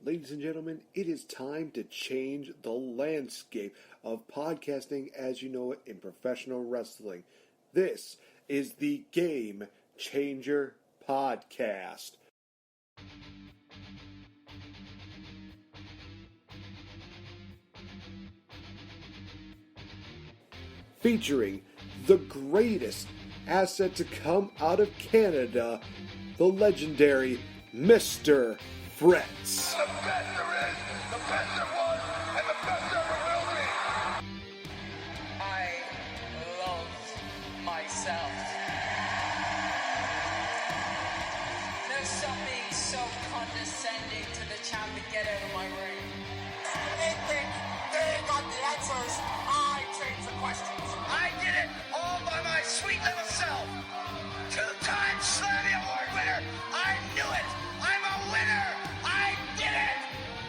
Ladies and gentlemen, it is time to change the landscape of podcasting as you know it in professional wrestling. This is the Game Changer Podcast. Featuring the greatest asset to come out of Canada, the legendary Mr. Fretz. The best there is, the best there was, and the best there ever will be. I love myself. There's something so condescending to the champ to get out of my ring. They think they got the answers. I change the questions. I did it all by my sweet little self. 2-time Slammy Award winner. I knew it. I'm a winner. I did it.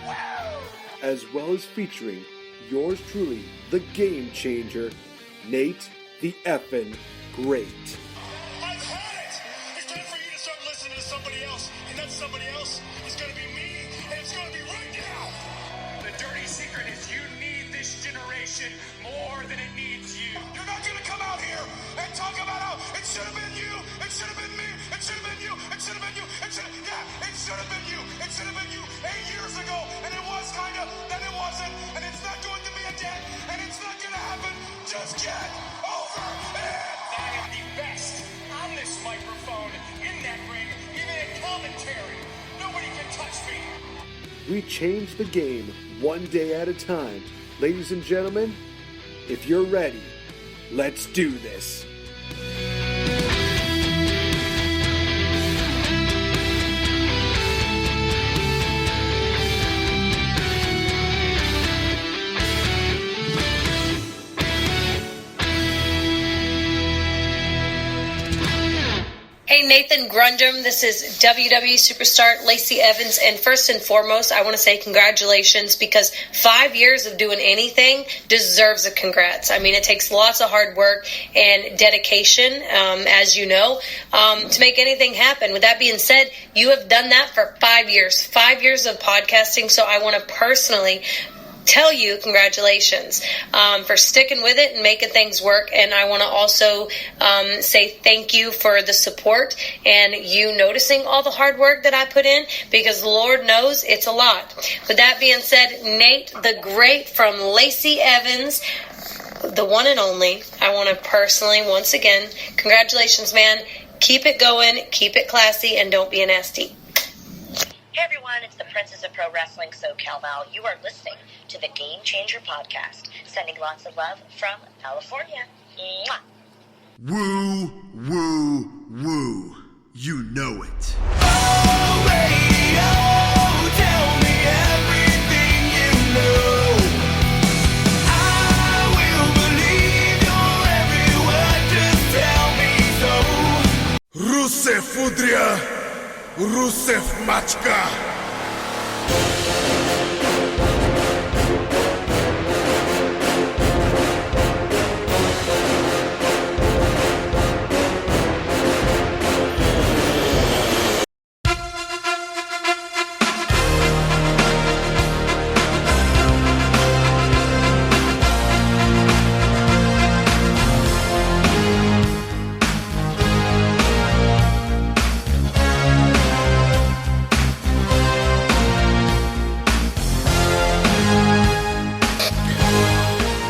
Woo! As well as featuring yours truly, the Game Changer, Nate the effin' Great. I've had it. It's time for you to start listening to somebody else, and that somebody else is going to be me, and it's going to be right now. The dirty secret is you need this generation more than it needs you. You're not going to come out here and talk about how it should have been you, it should have been me, it should have been you, it should have been you, it should have been you, it should have been you 8 years ago, and it was kind of, then it wasn't, and it's not going to be again, and it's not going to happen. Just get over it. I am the best on this microphone, in that ring, even in commentary. Nobody can touch me. We change the game one day at a time. Ladies and gentlemen, if you're ready, let's do this. Hey, Nathan Grundrum, this is WWE superstar Lacey Evans, and first and foremost, I want to say congratulations, because 5 years of doing anything deserves a congrats. I mean, it takes lots of hard work and dedication, as you know, to make anything happen. With that being said, you have done that for 5 years, 5 years of podcasting, so I want to personally tell you congratulations for sticking with it and making things work. And I want to also say thank you for the support and you noticing all the hard work that I put in, because Lord knows it's a lot. With that being said, Nate the Great from Lacey Evans, the one and only, I want to personally, once again, congratulations, man. Keep it going, keep it classy, and don't be a nasty. Hey everyone, it's the Princess of Pro Wrestling, SoCal Val. You are listening to the Game Changer Podcast. Sending lots of love from California. Mwah. Woo, woo, woo. You know it. Oh, radio, tell me everything you know. I will believe your every word, just tell me so. Rusev Udria, Rusev Machka.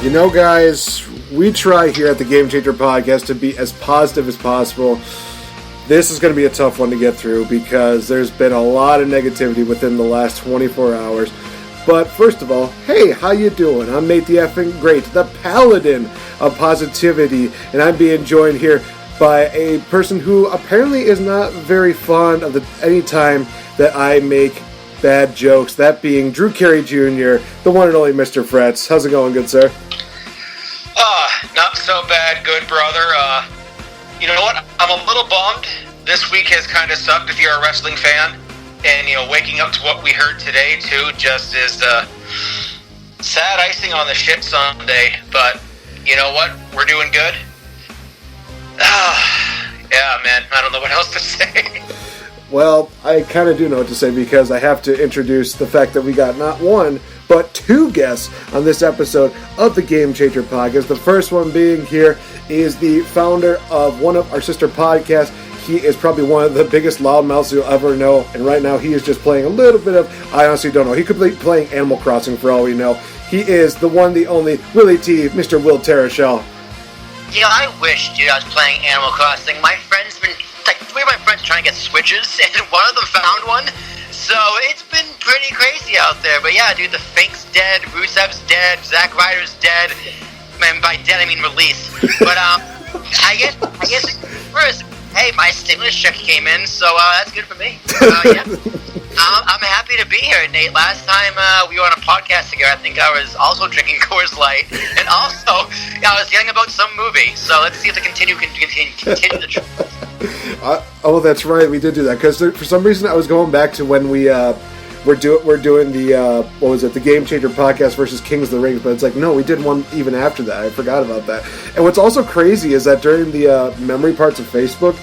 You know, guys, we try here at the Game Changer Podcast to be as positive as possible. This is going to be a tough one to get through because there's been a lot of negativity within the last 24 hours. But first of all, hey, how you doing? I'm Nate the effing Great, the paladin of positivity, and I'm being joined here by a person who apparently is not very fond of any time that I make bad jokes, that being Drew Carey Jr., the one and only Mr. Fretz. How's it going, good sir? Not so bad, good brother. You know what? I'm a little bummed. This week has kind of sucked if you're a wrestling fan. And, you know, waking up to what we heard today, too, just is sad icing on the shit Sunday. But, you know what? We're doing good. Yeah, man. I don't know what else to say. Well, I kind of do know what to say because I have to introduce the fact that we got not one, but two guests on this episode of the Game Changer podcast. The first one being here is the founder of one of our sister podcasts. He is probably one of the biggest loudmouths you'll ever know, and right now he is just playing a little bit of, I honestly don't know, he could be playing Animal Crossing for all we know. He is the one, the only, Willie T, Mr. Will Tarashuk. Yeah, I wish, dude, I was playing Animal Crossing. My friends been, like, three of my friends are trying to get Switches, and one of them found one. So it's been pretty crazy out there. But yeah, dude, the Fink's dead, Rusev's dead, Zack Ryder's dead. Man, by dead I mean release. But I guess first, hey, my stimulus check came in, so that's good for me. Yeah. I'm happy to be here, Nate. Last time we were on a podcast together, I think I was also drinking Coors Light, and also I was yelling about some movie. So let's see if the continue the trend. Oh, that's right, we did do that because for some reason I was going back to when we're doing the what was it, the Game Changer podcast versus Kings of the Rings, but it's like no, we did one even after that. I forgot about that. And what's also crazy is that during the memory parts of Facebook,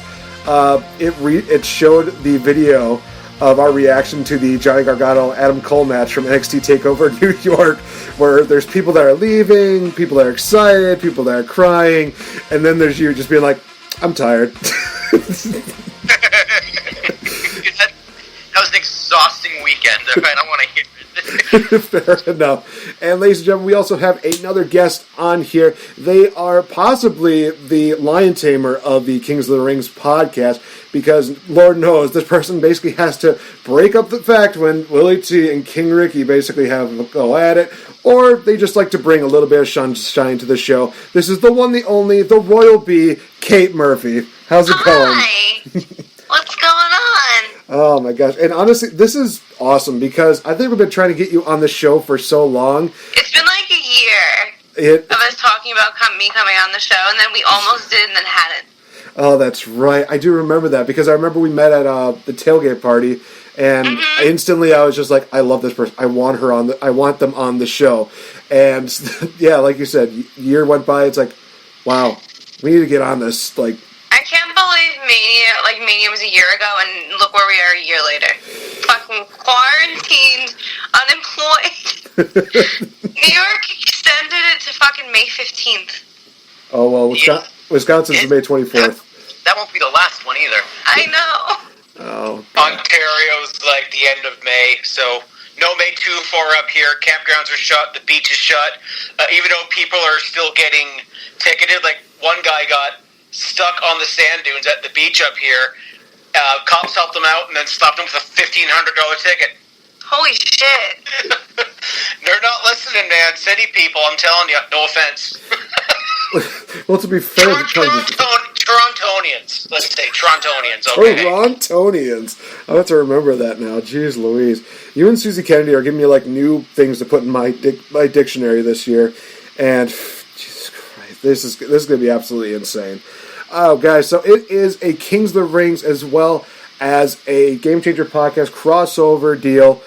it showed the video of our reaction to the Johnny Gargano Adam Cole match from NXT TakeOver New York, where there's people that are leaving, people that are excited, people that are crying, and then there's you just being like, I'm tired. That was an exhausting weekend. I don't want to hear it. Fair enough. And ladies and gentlemen, we also have another guest on here. They are possibly the lion tamer of the Kings of the Rings podcast, because Lord knows this person basically has to break up the fact when Willie T and King Ricky basically have a go at it, or they just like to bring a little bit of sunshine to the show. This is the one, the only, the Royal Bee, Kate Murphy. How's it going? Hi. What's going on? Oh my gosh. And honestly, this is awesome because I think we've been trying to get you on the show for so long. It's been like a year of us talking about me coming on the show, and then we almost did and then hadn't. Oh, that's right. I do remember that because I remember we met at the tailgate party, and instantly I was just like, I love this person. I want them on the show. And yeah, like you said, year went by. It's like, wow, we need to get on this. Like, I can't believe Mania was a year ago, and look where we are a year later. Fucking quarantined, unemployed. New York extended it to fucking May 15th. Oh, well, Wisconsin's May 24th. That won't be the last one either. I know. Oh. Ontario's like the end of May, so no May 2-4 up here. Campgrounds are shut. The beach is shut. Even though people are still getting ticketed, like one guy got stuck on the sand dunes at the beach up here. Cops helped him out and then stopped him with a $1,500 ticket. Holy shit. They're not listening, man. City people, I'm telling you. No offense. Well, to be fair, Torontonians. Let's say Torontonians. Okay. Torontonians. I have to remember that now. Jeez Louise. You and Susie Kennedy are giving me like new things to put in my dictionary this year, and Jesus Christ, this is going to be absolutely insane. Oh, guys, so it is a Kings of the Rings as well as a Game Changer podcast crossover deal.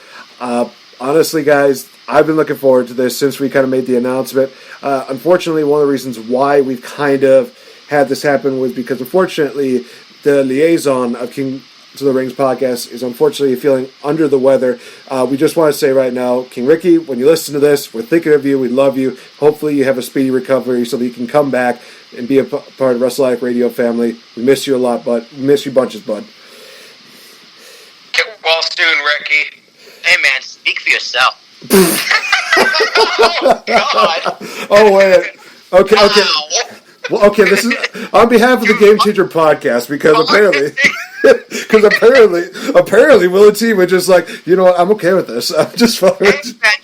Honestly, guys, I've been looking forward to this since we kind of made the announcement. Unfortunately, one of the reasons why we've kind of had this happen was because, unfortunately, the liaison of King of the Rings podcast is unfortunately feeling under the weather. We just want to say right now, King Ricky, when you listen to this, we're thinking of you. We love you. Hopefully you have a speedy recovery so that you can come back and be a part of Wrestle Addict Radio family. We miss you a lot, bud. We miss you bunches, bud. Get well soon, Ricky. Hey, man, speak for yourself. Oh, God. Oh, wait. Okay. Well, okay, this is on behalf of the Game Changer podcast because apparently Willie T was just like, you know what, I'm okay with this. I'm just fine. Hey, man,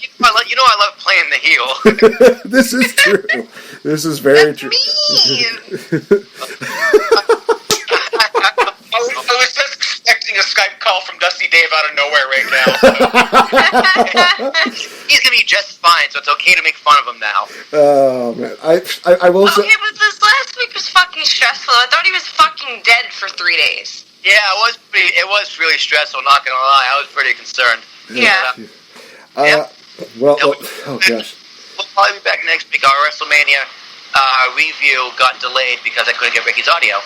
you know I love playing the heel. This is true. This is very true. I was just expecting a Skype call from Dusty Dave out of nowhere right now. He's going to be just fine, so it's okay to make fun of him now. Oh, man. I will say... Okay, but this last week was fucking stressful. I thought he was fucking dead for 3 days. Yeah, it was really stressful, not going to lie. I was pretty concerned. Yeah. Well, oh, gosh. We'll probably be back next week. Our WrestleMania review got delayed because I couldn't get Ricky's audio.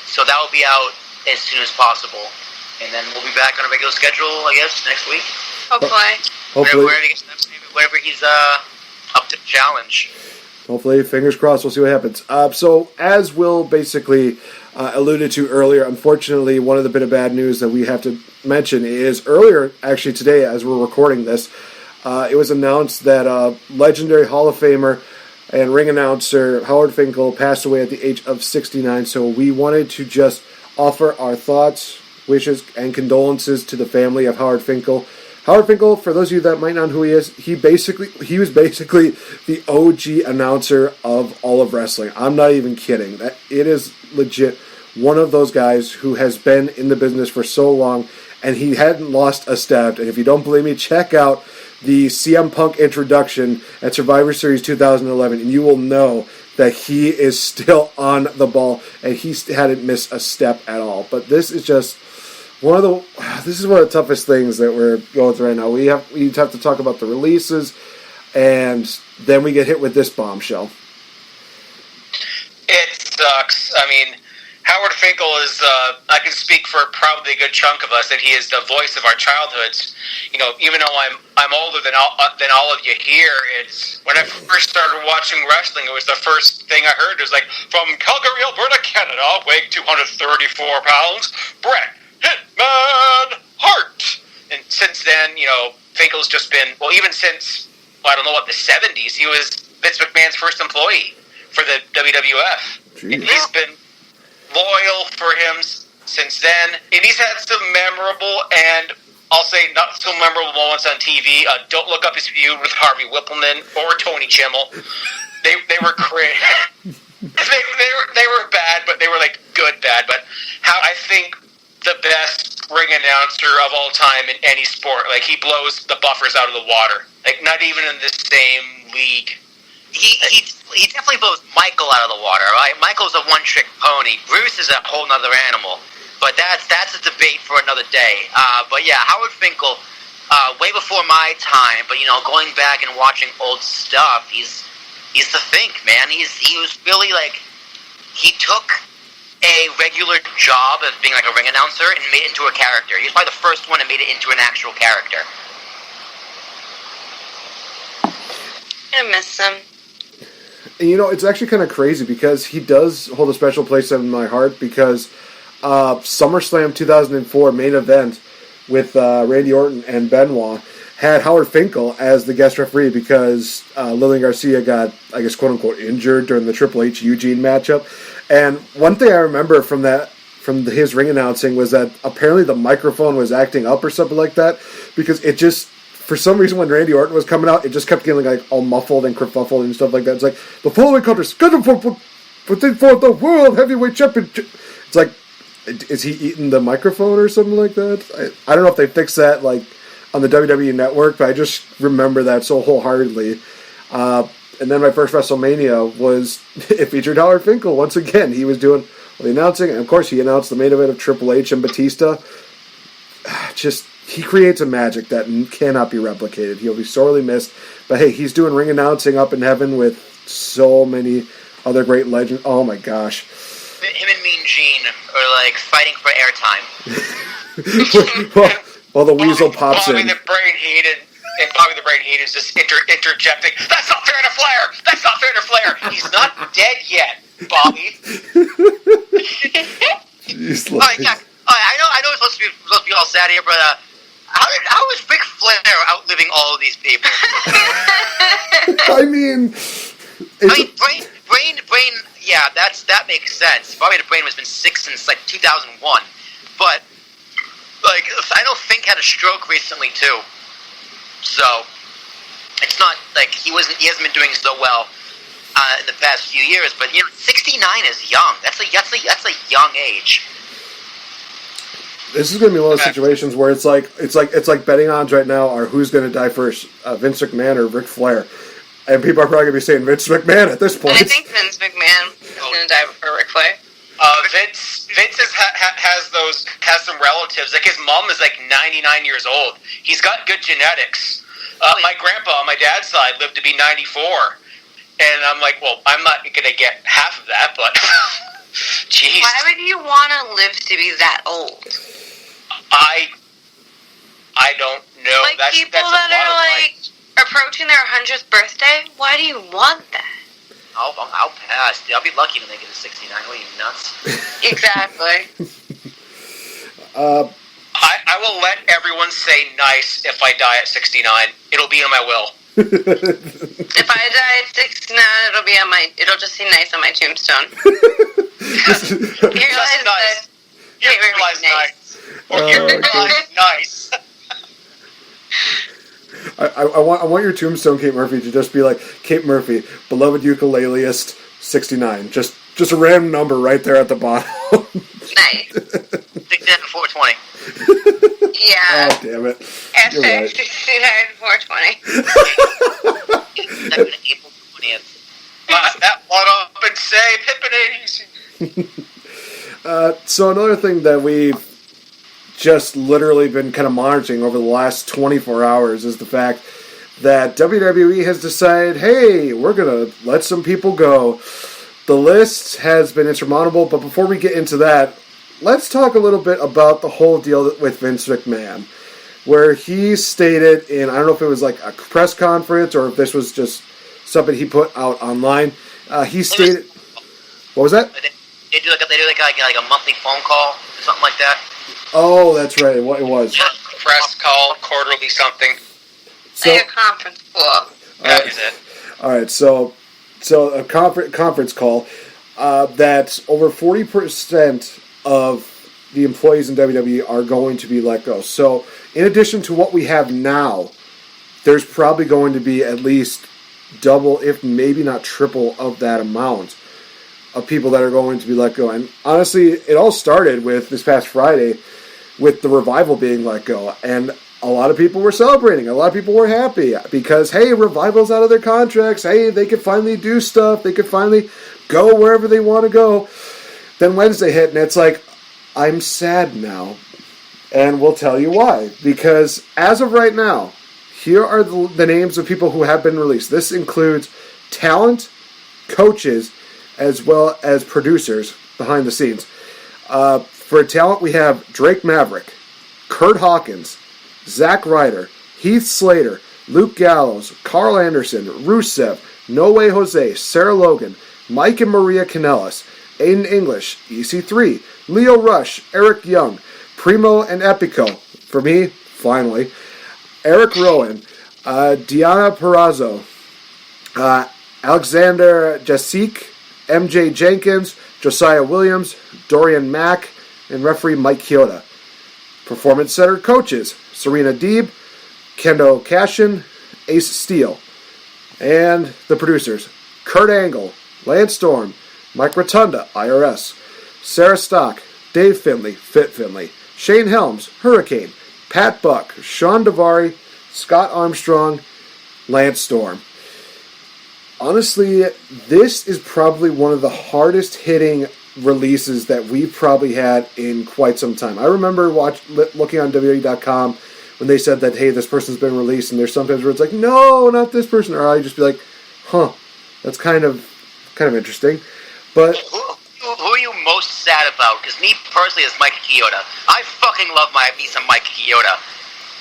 So that will be out as soon as possible. And then we'll be back on a regular schedule, I guess, next week. Hopefully. Whenever he's up to the challenge. Hopefully, fingers crossed, we'll see what happens. So, as Will basically alluded to earlier, unfortunately, one of the bit of bad news that we have to mention is earlier, actually today, as we're recording this, it was announced that legendary Hall of Famer and ring announcer Howard Finkle passed away at the age of 69. So we wanted to just offer our thoughts, wishes, and condolences to the family of Howard Finkle. Howard Finkle, for those of you that might not know who he is, he was basically the OG announcer of all of wrestling. I'm not even kidding. It is legit one of those guys who has been in the business for so long, and he hadn't lost a step. And if you don't believe me, check out the CM Punk introduction at Survivor Series 2011, and you will know that he is still on the ball, and he hadn't missed a step at all. But this is just one of the toughest things that we're going through right now. We have to talk about the releases, and then we get hit with this bombshell. It sucks. I mean, Howard Finkle is, I can speak for probably a good chunk of us, that he is the voice of our childhoods. You know, even though I'm older than all of you here, it's when I first started watching wrestling, it was the first thing I heard. It was like, from Calgary, Alberta, Canada, weighing 234 pounds, Bret Hitman Hart. And since then, you know, Finkle's just been, well, even since, well, I don't know what, the 70s, he was Vince McMahon's first employee for the WWF. Jeez. And he's been loyal for him since then. And he's had some memorable and, I'll say, not so memorable moments on TV. Don't look up his feud with Harvey Whippleman or Tony Chimmel. They were crazy. they were bad, but they were like good bad. But how I think the best ring announcer of all time in any sport. Like, he blows the buffers out of the water. Like, not even in the same league. He definitely blows Michael out of the water, right? Michael's a one-trick pony. Bruce is a whole nother animal. But that's a debate for another day. But yeah, Howard Finkle, way before my time, but, you know, going back and watching old stuff, he's the Fink, man. He was really, like, he took a regular job of being like a ring announcer and made it into a character. He was probably the first one that made it into an actual character. I miss him. And, you know, it's actually kind of crazy because he does hold a special place in my heart because SummerSlam 2004 main event with Randy Orton and Benoit had Howard Finkle as the guest referee because Lillian Garcia got, I guess, quote-unquote, injured during the Triple H Eugene matchup. And one thing I remember from his ring announcing was that apparently the microphone was acting up or something like that because it just, for some reason, when Randy Orton was coming out, it just kept getting like all muffled and kerfuffled and stuff like that. It's like, the following contest scheduled for the World Heavyweight Championship. It's like, is he eating the microphone or something like that? I don't know if they fixed that like on the WWE Network, but I just remember that so wholeheartedly. And then my first WrestleMania it featured Howard Finkle. Once again, he was doing the announcing, and of course he announced the main event of Triple H and Batista. He creates a magic that cannot be replicated. He'll be sorely missed. But hey, he's doing ring announcing up in heaven with so many other great legends. Oh my gosh. Him and Mean Gene are like fighting for airtime. well, the weasel pops in. Bobby the Brain Heat is just interjecting. That's not fair to Flair. That's not fair to Flair. He's not dead yet, Bobby. Jeez, I know it's supposed to be all sad here, but how is Ric Flair outliving all of these people? I mean, Brain. Yeah, that makes sense. Bobby the Brain has been sick since like 2001, but like I know Fink had a stroke recently too. So it's not like he hasn't been doing so well in the past few years. But you know, 69 is young. That's a young age. This is going to be one of those situations where it's like betting odds right now are who's going to die first, Vince McMahon or Ric Flair, and people are probably going to be saying Vince McMahon at this point. I think Vince McMahon is going to die before Ric Flair. Vince has some relatives. Like his mom is like 99 years old. He's got good genetics. My grandpa on my dad's side lived to be 94, and I'm like, well, I'm not going to get half of that, but Jeez. Why would you want to live to be that old? I don't know. Like that's people that's a that lot are of like approaching their 100th birthday. Why do you want that? I'll pass. Dude, I'll be lucky to make it to 69. What are you, nuts? Exactly. I will let everyone say nice if I die at 69. It'll be in my will. If I die at 69, it'll just say nice on my tombstone. Just nice. You realize nice. Or you realize nice. I want your tombstone, Kate Murphy, to just be like, Kate Murphy, beloved ukuleleist, 69. Just a random number right there at the bottom. Nice. 420. Yeah. Oh, damn it. After Right. 69, 420. April 20th. That one up and say Pippin 80s. So another thing that we've just literally been kind of monitoring over the last 24 hours is the fact that WWE has decided, hey, we're going to let some people go. The list has been insurmountable, but before we get into that, let's talk a little bit about the whole deal with Vince McMahon, where he stated in, I don't know if it was like a press conference or if this was just something he put out online, he stated, what was that? They do like a monthly phone call or something like that. Oh, that's right, it was. Press call, quarterly something. So, Like a conference call. That is it. all right, so a conference call that over 40% of the employees in WWE are going to be let go. So, in addition to what we have now, there's probably going to be at least double, if maybe not triple, of that amount of people that are going to be let go. And honestly, it all started with this past Friday with the Revival being let go. And a lot of people were celebrating. A lot of people were happy because, hey, Revival's out of their contracts. Hey, they could finally do stuff. They could finally go wherever they want to go. Then Wednesday hit, and it's like, I'm sad now. And we'll tell you why. Because as of right now, here are the names of people who have been released. This includes talent, coaches, as well as producers behind the scenes. For talent, we have Drake Maverick, Kurt Hawkins, Zack Ryder, Heath Slater, Luke Gallows, Carl Anderson, Rusev, No Way Jose, Sarah Logan, Mike and Maria Kanellis, Aiden English, EC3, Leo Rush, Eric Young, Primo and Epico, for me, finally, Eric Rowan, Diana Perrazzo, Alexander Jasik, MJ Jenkins, Josiah Williams, Dorian Mack, and referee Mike Chioda. Performance Center coaches, Serena Deeb, Kendo Cashin, Ace Steele. And the producers, Kurt Angle, Lance Storm, Mike Rotunda, IRS, Sarah Stock, Dave Finley, Fit Finley, Shane Helms, Hurricane, Pat Buck, Sean Davari, Scott Armstrong, Lance Storm. Honestly, this is probably one of the hardest hitting releases that we've probably had in quite some time. I remember looking on WWE.com when they said that, hey, this person's been released, and there's sometimes where it's like, no, not this person, or I'd just be like, huh, that's kind of interesting. But Who are you most sad about? Because me personally is Mike Chioda. I fucking love me some Mike Chioda.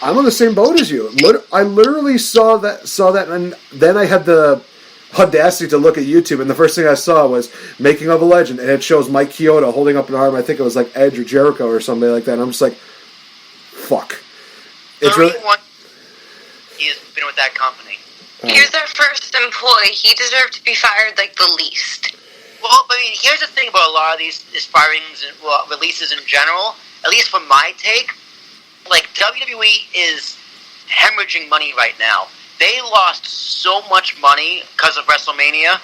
I'm on the same boat as you. I literally saw that, and then I had the audacity to look at YouTube, and the first thing I saw was Making of a Legend, and it shows Mike Chioda holding up an arm. I think it was like Edge or Jericho or somebody like that. And I'm just like, fuck. It's 31 he's been with that company. He was their first employee. He deserved to be fired like the least. Well, I mean, here's the thing about a lot of these firings and releases in general, at least from my take, like, WWE is hemorrhaging money right now. They lost so much money because of WrestleMania,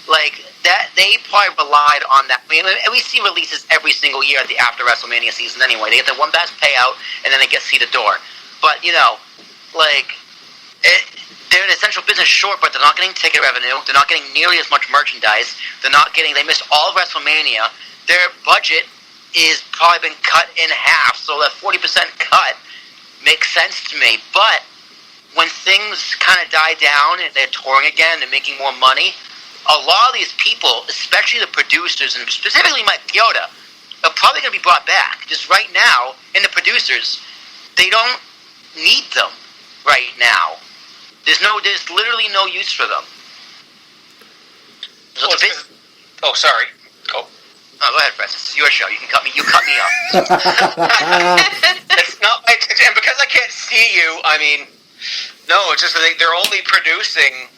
like, that they probably relied on that. I mean, we see releases every single year at the after WrestleMania season anyway. They get the one best payout, and then they get seat the door. But, you know, like, they're an essential business short, but they're not getting ticket revenue. They're not getting nearly as much merchandise. They missed all of WrestleMania. Their budget is probably been cut in half, so that 40% cut makes sense to me. But when things kind of die down and they're touring again, they're making more money, a lot of these people, especially the producers, and specifically Mike Chioda, are probably going to be brought back. Just right now, and the producers, they don't need them right now. There's literally no use for them. So sorry. Go. Oh, go ahead, Fretz. This is your show. You can cut me. You cut me off. It's not my... And because I can't see you, I mean... No, it's just that they're only producing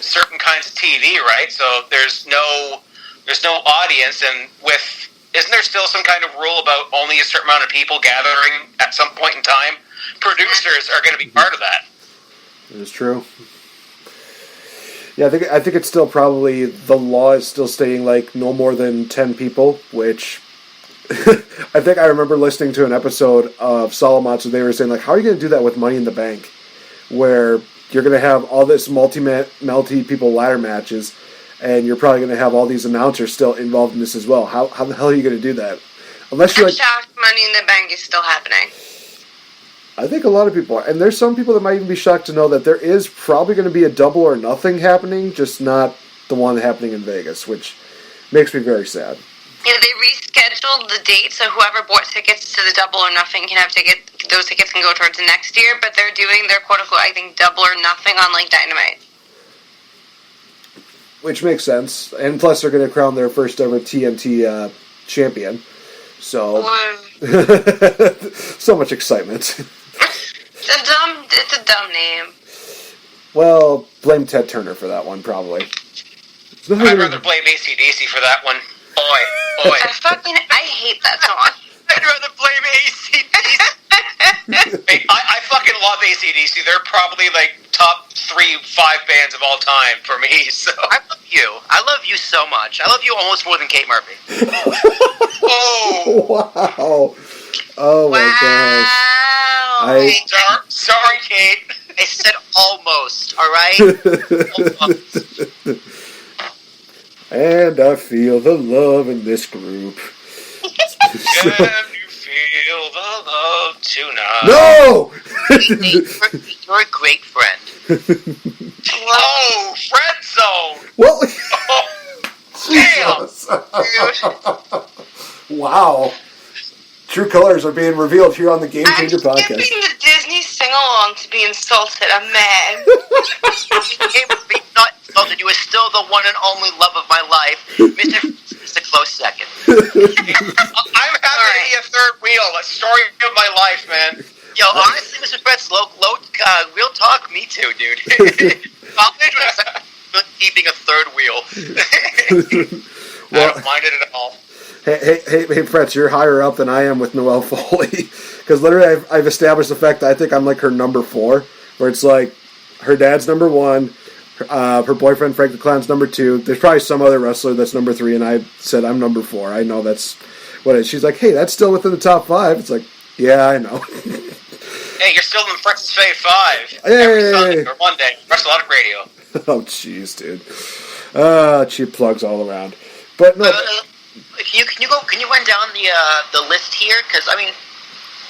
certain kinds of TV, right? So there's no audience, and isn't there still some kind of rule about only a certain amount of people gathering at some point in time? Producers are going to be part of that. It is true. Yeah, I think it's still probably, the law is still stating like no more than 10 people, which I think I remember listening to an episode of Solomonster. They were saying like, how are you going to do that with Money in the Bank, where you're going to have all this multi-people ladder matches, and you're probably going to have all these announcers still involved in this as well. How the hell are you going to do that? Unless you're I'm shocked Money in the Bank is still happening. I think a lot of people are. And there's some people that might even be shocked to know that there is probably going to be a Double or Nothing happening, just not the one happening in Vegas, which makes me very sad. Yeah, they rescheduled the date, so whoever bought tickets to the Double or Nothing can have those tickets can go towards the next year, but they're doing their quote-unquote, I think, Double or Nothing on, like, Dynamite. Which makes sense. And plus they're going to crown their first ever TNT champion. So, so much excitement. It's a dumb name. Well, blame Ted Turner for that one, probably. I'd rather blame AC/DC for that one. Oi. I hate that song. I'd rather blame AC/DC. I fucking love AC/DC. They're probably like top 3-5 bands of all time for me. So I love you. I love you so much. I love you almost more than Kate Murphy. Oh! Wow. Oh my gosh. Sorry, Kate. I said almost, alright? And I feel the love in this group. Can you feel the love tonight? No! You're a great friend. Oh, friend zone! Well, oh, damn! Wow. True colors are being revealed here on the Game Changer I'm podcast. skipping the Disney sing-along to be insulted. I'm mad. You're not insulted. You are still the one and only love of my life. Mr. Close second. I'm having to be a third wheel. A story of my life, man. Yo, honestly, Mr. Fretz, real talk, me too, dude. College was keeping a third wheel. I don't mind it at all. Hey, Fretz, you're higher up than I am with Noelle Foley. Because literally, I've established the fact that I think I'm like her number 4, where it's like her dad's number 1, her boyfriend Frank the Clown's number 2. There's probably some other wrestler that's number 3, and I said I'm number 4. I know that's what it is. She's like, hey, that's still within the top 5. It's like, yeah, I know. Hey, you're still in Fretz's Fave 5. Hey. Every Sunday or Monday. Wrestlemanias Radio. Oh, jeez, dude. Cheap plugs all around. But no. Can you run down the list here? Because I mean,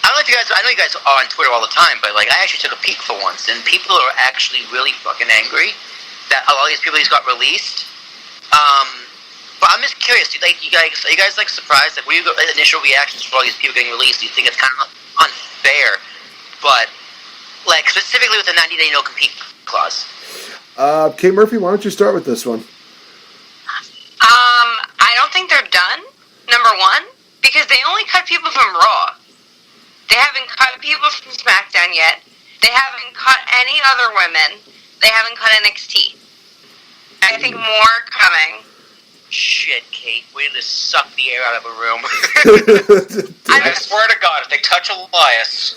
I know you guys are on Twitter all the time, but like I actually took a peek for once, and people are actually really fucking angry that a lot of these people just got released. But I'm just curious, are you guys like surprised? Like, what are your initial reactions for all these people getting released? Do you think it's kind of unfair? But like specifically with the 90-day no compete clause. Kate Murphy, why don't you start with this one? I don't think they're done, number 1, because they only cut people from Raw. They haven't cut people from SmackDown yet. They haven't cut any other women. They haven't cut NXT. I think more coming. Shit, Kate, way to suck the air out of a room. I swear to God, if they touch Elias...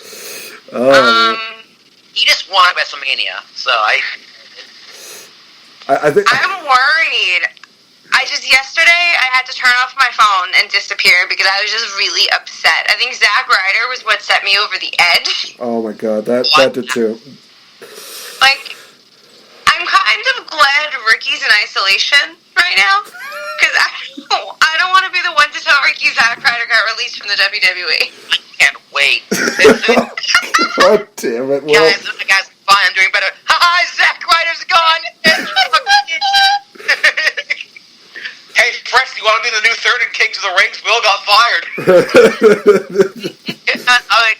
he just won at WrestleMania, so I think... I'm worried. Yesterday, I had to turn off my phone and disappear because I was just really upset. I think Zack Ryder was what set me over the edge. Oh my God, that did too. Like, I'm kind of glad Ricky's in isolation right now because I don't want to be the one to tell Ricky Zack Ryder got released from the WWE. I can't wait. God damn it, Will. Guys, fine, I'm doing better. Haha, Zack Ryder's gone.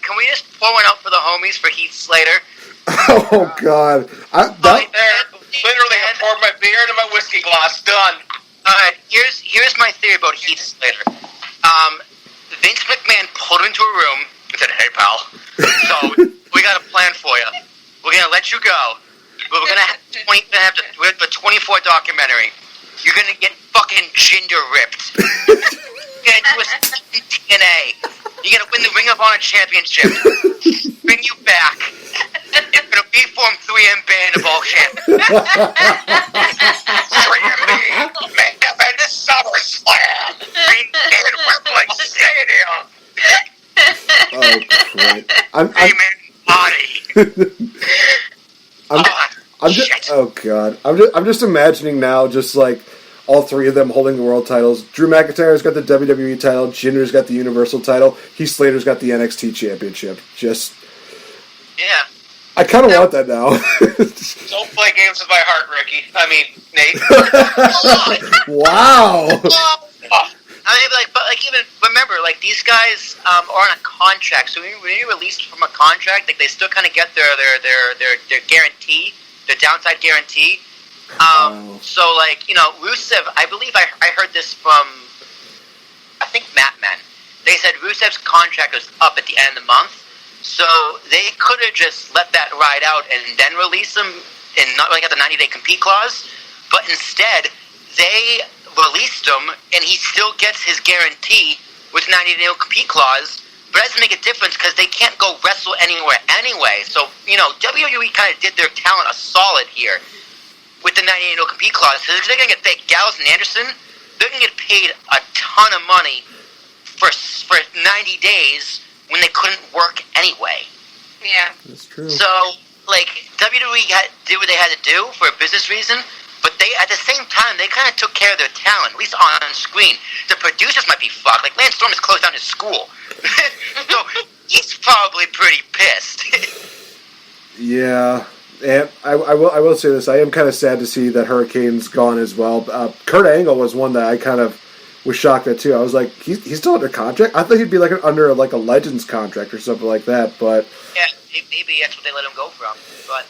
Can we just pour one out for the homies for Heath Slater? Oh God! Literally, I poured my beer into my whiskey glass. Done. Alright, here's my theory about Heath Slater. Vince McMahon pulled him into a room and said, "Hey, pal, so we got a plan for you. We're gonna let you go, but we're gonna have the 24 documentary. You're gonna get fucking ginger ripped. You're gonna do a TNA. You're gonna win the Ring of Honor Championship. Bring you back. You're gonna reform 3M band of all champions. 3MB, make them into SummerSlam. In Wembley Stadium. Oh, great. Amen, body. I'm just imagining now, just like all three of them holding the world titles. Drew McIntyre's got the WWE title. Jinder's got the Universal title. Heath Slater's got the NXT Championship. Yeah. I kind of want that now. Don't play games with my heart, Ricky. I mean, Nate. Wow. Even remember, these guys are on a contract. So when you're released from a contract, they still kind of get their guarantee, their downside guarantee. So Rusev, I believe I heard this from, I think, Matman. They said Rusev's contract was up at the end of the month, so they could have just let that ride out and then release him and not have the 90-day compete clause, but instead they released him and he still gets his guarantee with 90-day compete clause, but it doesn't make a difference because they can't go wrestle anywhere anyway. So, WWE kind of did their talent a solid here with the 90-day no compete clause. So they're going to get Gallows and Anderson, they're going to get paid a ton of money for 90 days when they couldn't work anyway. Yeah. That's true. So, WWE did what they had to do for a business reason, but they, at the same time, they kind of took care of their talent, at least on screen. The producers might be fucked. Lance Storm has closed down his school. So, he's probably pretty pissed. Yeah. And I will say this. I am kind of sad to see that Hurricane's gone as well. Kurt Angle was one that I kind of was shocked at too. I was like, he's still under contract? I thought he'd be under a Legends contract or something like that, but... Yeah, maybe that's what they let him go from, but...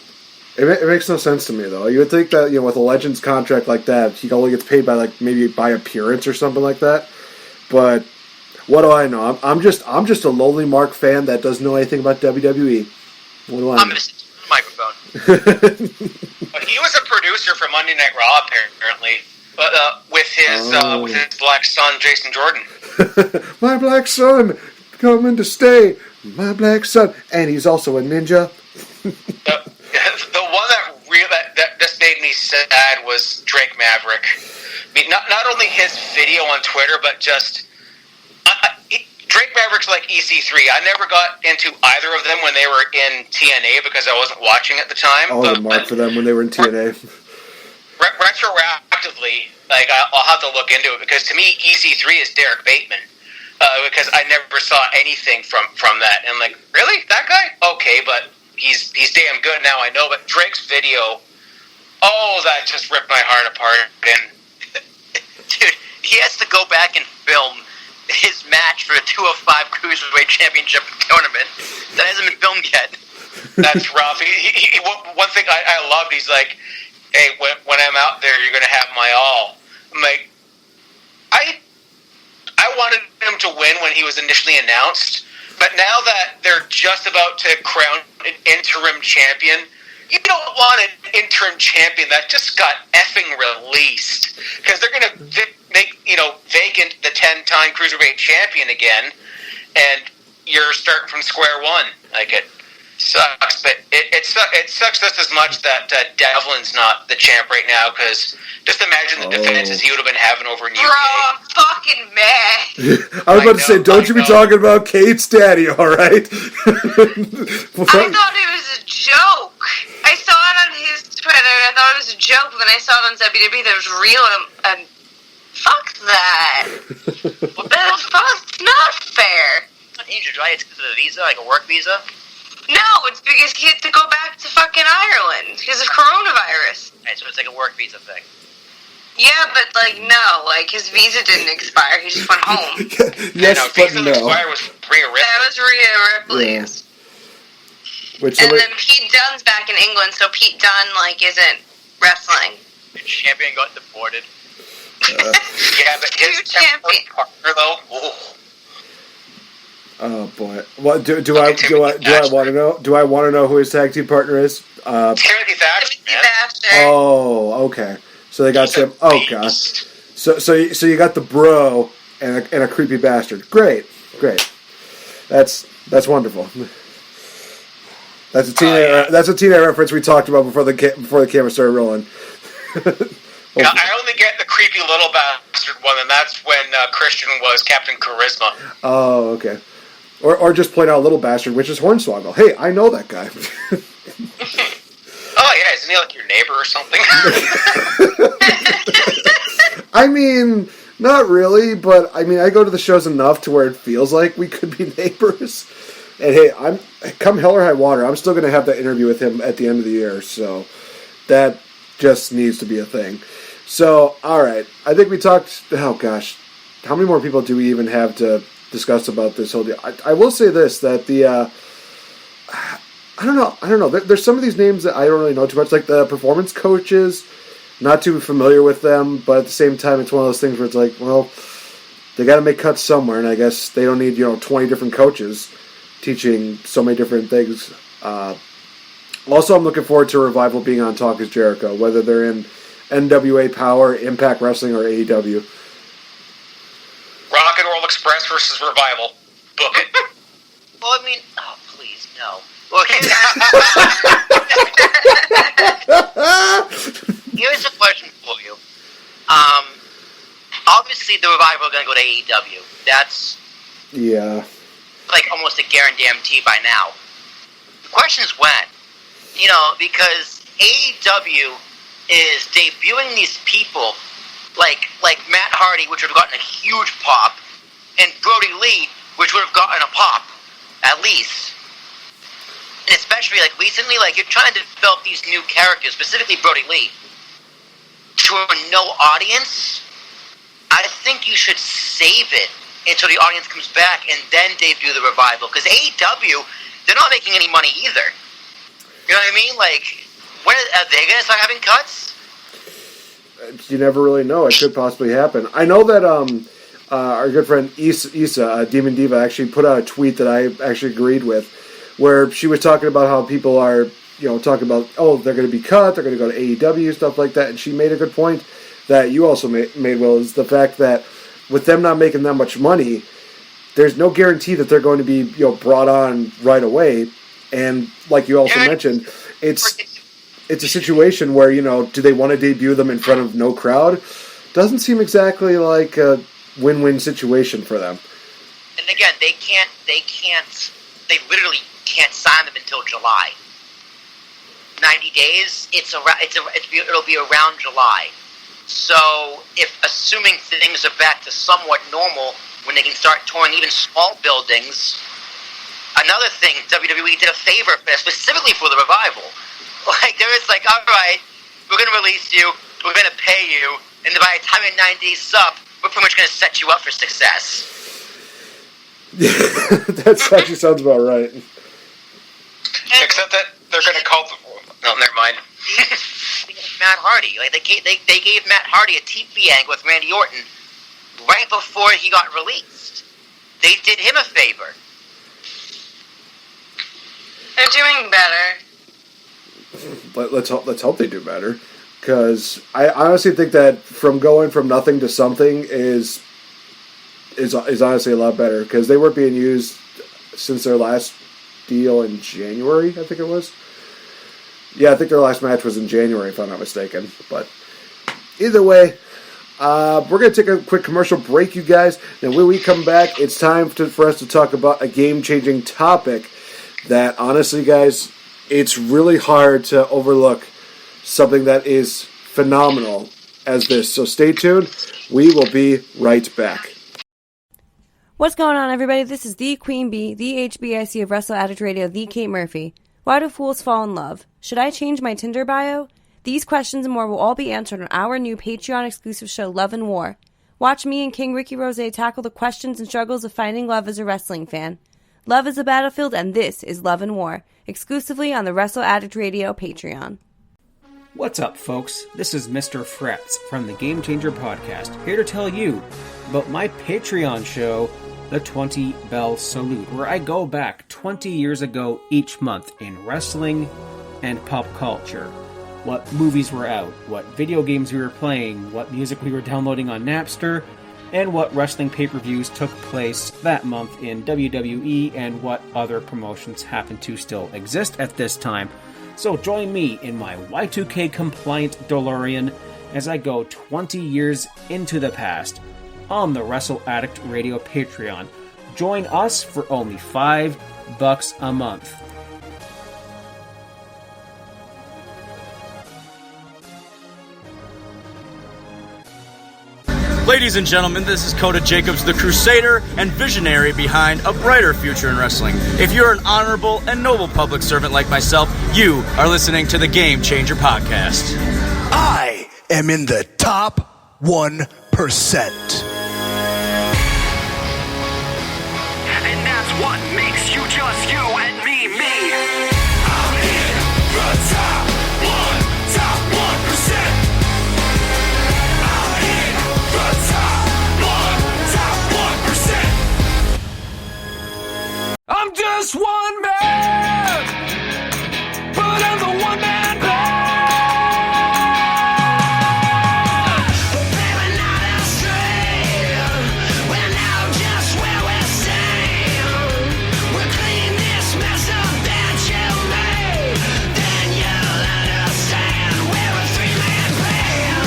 It makes no sense to me, though. You would think that, with a Legends contract like that, he only gets paid by, maybe by appearance or something like that. But what do I know? I'm just a lowly Mark fan that doesn't know anything about WWE. What do I know? I'm going to sit on the microphone. He was a producer for Monday Night Raw, apparently, but with his black son, Jason Jordan. My black son, coming to stay. My black son. And he's also a ninja. The one that just made me sad was Drake Maverick. I mean, not only his video on Twitter, but just Drake Maverick's like EC3. I never got into either of them when they were in TNA because I wasn't watching at the time. The mark for them when they were in TNA. Retroactively, I'll have to look into it because to me, EC3 is Derek Bateman. Because I never saw anything from that, and really, that guy? Okay, but he's damn good now. I know, but Drake's video, that just ripped my heart apart. And dude, he has to go back and film his match for the 205 Cruiserweight Championship tournament that hasn't been filmed yet. That's rough. One thing I loved, he's like, "Hey, when I'm out there, you're gonna have my all." I'm like, I wanted him to win when he was initially announced, but now that they're just about to crown an interim champion, you don't want an interim champion that just got effing released, because they're going to make vacant the 10-time Cruiserweight champion again, and you're starting from square one. It sucks, but it sucks just as much that Devlin's not the champ right now, because just imagine the defenses he would have been having over in UK. Bro, I'm fucking mad. I was about to say, don't you be talking about Kate's daddy, alright? I thought it was a joke. I saw it on his Twitter, and I thought it was a joke, but then I saw it on WWE that it was real, and fuck that. That's not fair. It's not injured, right? It's because of a visa, a work visa? No, it's because he had to go back to fucking Ireland because of coronavirus. Right, so it's a work visa thing. Yeah, but, no. His visa didn't expire. He just went home. Yes, no, but visa no. expire was Rhea Ripley. That was Rhea Ripley's. Yeah. And then Pete Dunne's back in England, so Pete Dunne, isn't wrestling. The champion got deported. Yeah, but his temporary partner, though. Ooh. Oh boy! What do I want to know? Do I want to know who his tag team partner is? Timothy Thatcher. Oh, okay. So they got some. Oh gosh. So you got the bro and a creepy bastard. Great. That's wonderful. That's a TNA reference we talked about before the camera started rolling. Yeah, I only get the creepy little bastard one, and that's when Christian was Captain Charisma. Oh, okay. Or just point out Little Bastard, which is Hornswoggle. Hey, I know that guy. Oh, yeah, isn't he like your neighbor or something? I mean, not really, but I go to the shows enough to where it feels like we could be neighbors. And hey, come hell or high water, I'm still going to have that interview with him at the end of the year, so that just needs to be a thing. So, alright, I think we talked, oh gosh, how many more people do we even have to discuss about this whole deal? I will say this, that I don't know, there's some of these names that I don't really know too much, like the performance coaches, not too familiar with them, but at the same time, it's one of those things where it's like, well, they got to make cuts somewhere, and I guess they don't need, 20 different coaches teaching so many different things. Also, I'm looking forward to Revival being on Talk is Jericho, whether they're in NWA Power, Impact Wrestling, or AEW. Rock and Roll Express versus Revival. Book it. Well, oh, please, no. Well, here's a question for you. Obviously, the Revival are going to go to AEW. That's almost a guarantee by now. The question is when. Because AEW is debuting these people like Matt Hardy, which would have gotten a huge pop, and Brody Lee, which would have gotten a pop, at least. And especially, recently, you're trying to develop these new characters, specifically Brody Lee, to a no audience. I think you should save it until the audience comes back and then debut the Revival. Because AEW, they're not making any money either. You know what I mean? When are they going to start having cuts? You never really know. It could possibly happen. I know that our good friend Issa, Demon Diva, actually put out a tweet that I actually agreed with, where she was talking about how people are, talking about, they're going to be cut, they're going to go to AEW, stuff like that, and she made a good point that you also made, Will, is the fact that with them not making that much money, there's no guarantee that they're going to be, brought on right away. And like you also mentioned, it's a situation where, do they want to debut them in front of no crowd? Doesn't seem exactly like a win-win situation for them. And again, they literally can't sign them until July. 90 days, it'll be around July. So, assuming things are back to somewhat normal, when they can start touring even small buildings, another thing, WWE did a favor specifically for the Revival. There is all right, we're going to release you, we're going to pay you, and by the time you're 9 days up, we're pretty much going to set you up for success. That actually sounds about right. Except that they're going to call the... No, never mind. Matt Hardy. They gave Matt Hardy a TV angle with Randy Orton right before he got released. They did him a favor. They're doing better. But let's hope they do better, because I honestly think that going from nothing to something is honestly a lot better, because they weren't being used since their last deal in January, I think it was. Yeah, I think their last match was in January, if I'm not mistaken. But either way, we're going to take a quick commercial break, you guys. And when we come back, it's time for us to talk about a game-changing topic that, honestly, guys, it's really hard to overlook something that is phenomenal as this. So stay tuned. We will be right back. What's going on, everybody? This is the Queen Bee, the HBIC of Wrestle Addict Radio, the Kate Murphy. Why do fools fall in love? Should I change my Tinder bio? These questions and more will all be answered on our new Patreon-exclusive show, Love and War. Watch me and King Ricky Rose tackle the questions and struggles of finding love as a wrestling fan. Love is a battlefield, and this is Love and War, exclusively on the Wrestle Addict Radio Patreon. What's up, folks? This is Mr. Fretz from the Game Changer Podcast, here to tell you about my Patreon show, The 20 Bell Salute, where I go back 20 years ago each month in wrestling and pop culture. What movies were out, what video games we were playing, what music we were downloading on Napster, and what wrestling pay-per-views took place that month in WWE and what other promotions happen to still exist at this time. So join me in my Y2K compliant DeLorean as I go 20 years into the past on the Wrestle Addict Radio Patreon. Join us for only $5 a month. Ladies and gentlemen, this is Coda Jacobs, the Crusader and visionary behind a brighter future in wrestling. If you're an honorable and noble public servant like myself, you are listening to the Game Changer Podcast. I am in the top 1%. And that's what makes you just you and me, me. I'm in the top 1%. I'm in the top 1%. I'm just one man, but I'm the one man band. Baby, not astray. We're now just where we stand. We'll clean this mess up that you made. Then you'll understand we're a three-man band.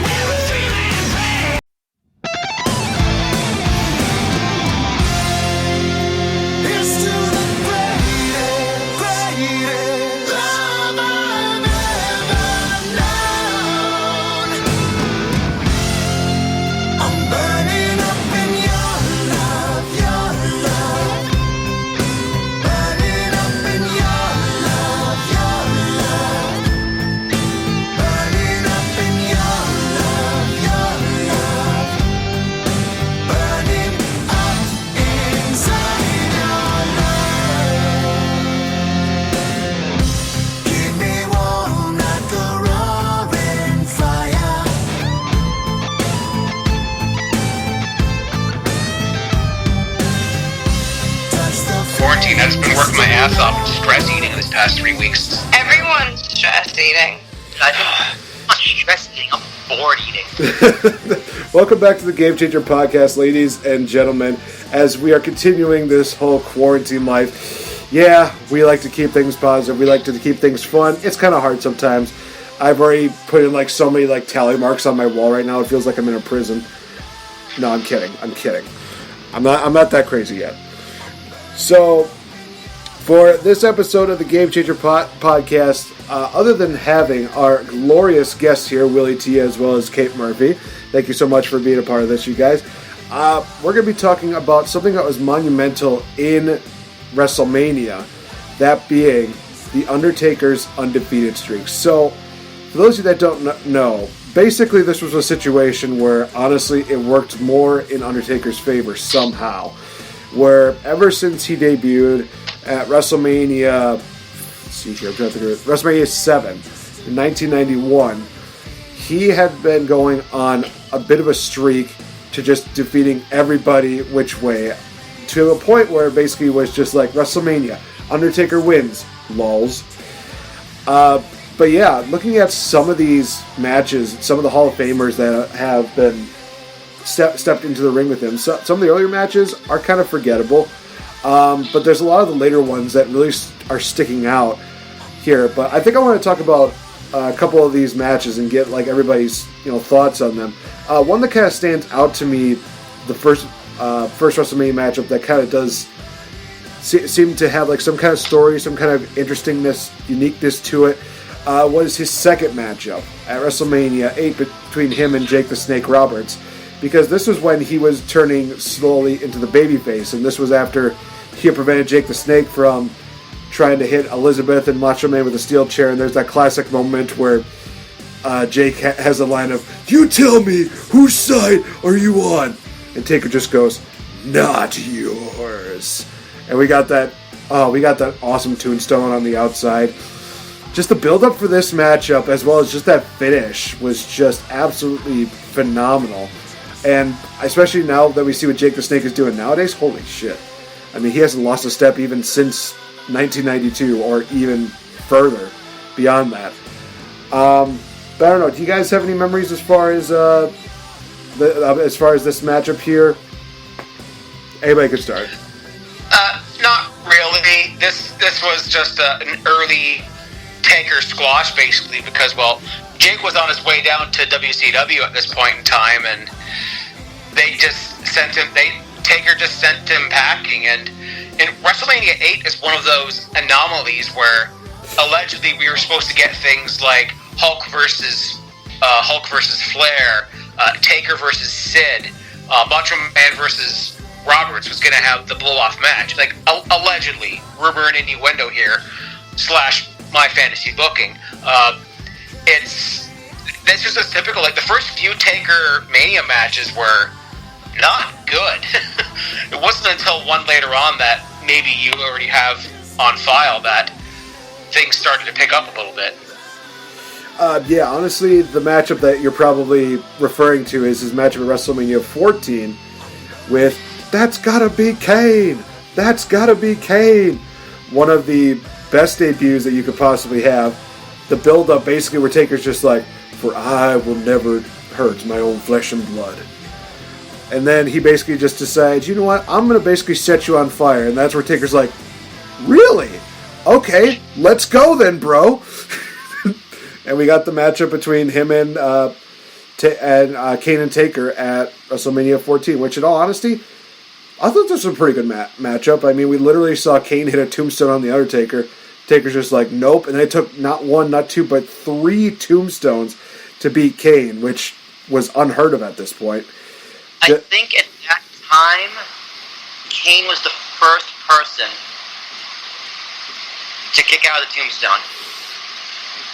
We're a three-man band. Here's to the greatest love I've ever known. I'm burning up in your love, burning up in your love, burning up in your love, burning up inside your love. Keep me warm like a roaring fire. Touch the Quarantine has been working my ass off and stress eating this past 3 weeks. Everyone's stress eating. I'm not stress eating, I'm bored eating. Welcome back to the Game Changer Podcast, ladies and gentlemen, as we are continuing this whole quarantine life. Yeah, we like to keep things positive. We like to keep things fun. It's kind of hard sometimes. I've already put in so many tally marks on my wall right now. It feels like I'm in a prison. No, I'm kidding. I'm not that crazy yet. So, for this episode of the Game Changer Podcast, other than having our glorious guests here, Willie T, as well as Kate Murphy, thank you so much for being a part of this, you guys. We're going to be talking about something that was monumental in WrestleMania, that being the Undertaker's undefeated streak. So, for those of you that don't know, basically this was a situation where, honestly, it worked more in Undertaker's favor somehow. Where ever since he debuted at WrestleMania, WrestleMania 7 in 1991, he had been going on a bit of a streak to just defeating everybody which way, to a point where it basically was just like WrestleMania, Undertaker wins, lols. But yeah, looking at some of these matches, some of the Hall of Famers that have been stepped into the ring with him. So, some of the earlier matches are kind of forgettable, but there's a lot of the later ones that really are sticking out here. But I think I want to talk about a couple of these matches and get everybody's thoughts on them. One that kind of stands out to me, the first WrestleMania matchup that kind of does seem to have some kind of story, some kind of interestingness, uniqueness to it, was his second matchup at WrestleMania 8 between him and Jake the Snake Roberts. Because this was when he was turning slowly into the babyface, and this was after he had prevented Jake the Snake from trying to hit Elizabeth and Macho Man with a steel chair, and there's that classic moment where Jake has a line of, "You tell me, whose side are you on?" And Taker just goes, "Not yours." And we got that awesome tombstone on the outside. Just the build-up for this matchup, as well as just that finish, was just absolutely phenomenal. And especially now that we see what Jake the Snake is doing nowadays, holy shit. I mean, he hasn't lost a step even since 1992, or even further beyond that. But I don't know, do you guys have any memories as far as this matchup here? Anybody could start. Not really. This was just an early Taker squash, basically, because, well, Jake was on his way down to WCW at this point in time, and Taker just sent him packing, and WrestleMania 8 is one of those anomalies where allegedly we were supposed to get things like Hulk versus Flair, Taker versus Sid, Macho Man versus Roberts was going to have the blow-off match. Like, allegedly, rumor and innuendo here, / my fantasy booking. This was just typical. Like, the first few Taker Mania matches were not good. It wasn't until one later on that maybe you already have on file that things started to pick up a little bit. Yeah, honestly, the matchup that you're probably referring to is his matchup at WrestleMania 14 with That's Gotta Be Kane! That's Gotta Be Kane! One of the best debuts that you could possibly have. The build-up basically where Taker's just like, "For I will never hurt my own flesh and blood." And then he basically just decides, you know what, I'm going to basically set you on fire. And that's where Taker's like, "Really? Okay, let's go then, bro." And we got the matchup between him and Kane and Taker at WrestleMania 14, which in all honesty, I thought this was a pretty good matchup. I mean, we literally saw Kane hit a tombstone on the Undertaker. Taker's just like, nope. And it took not one, not two, but 3 tombstones to beat Kane, which was unheard of at this point. I think at that time, Kane was the first person to kick out of the tombstone.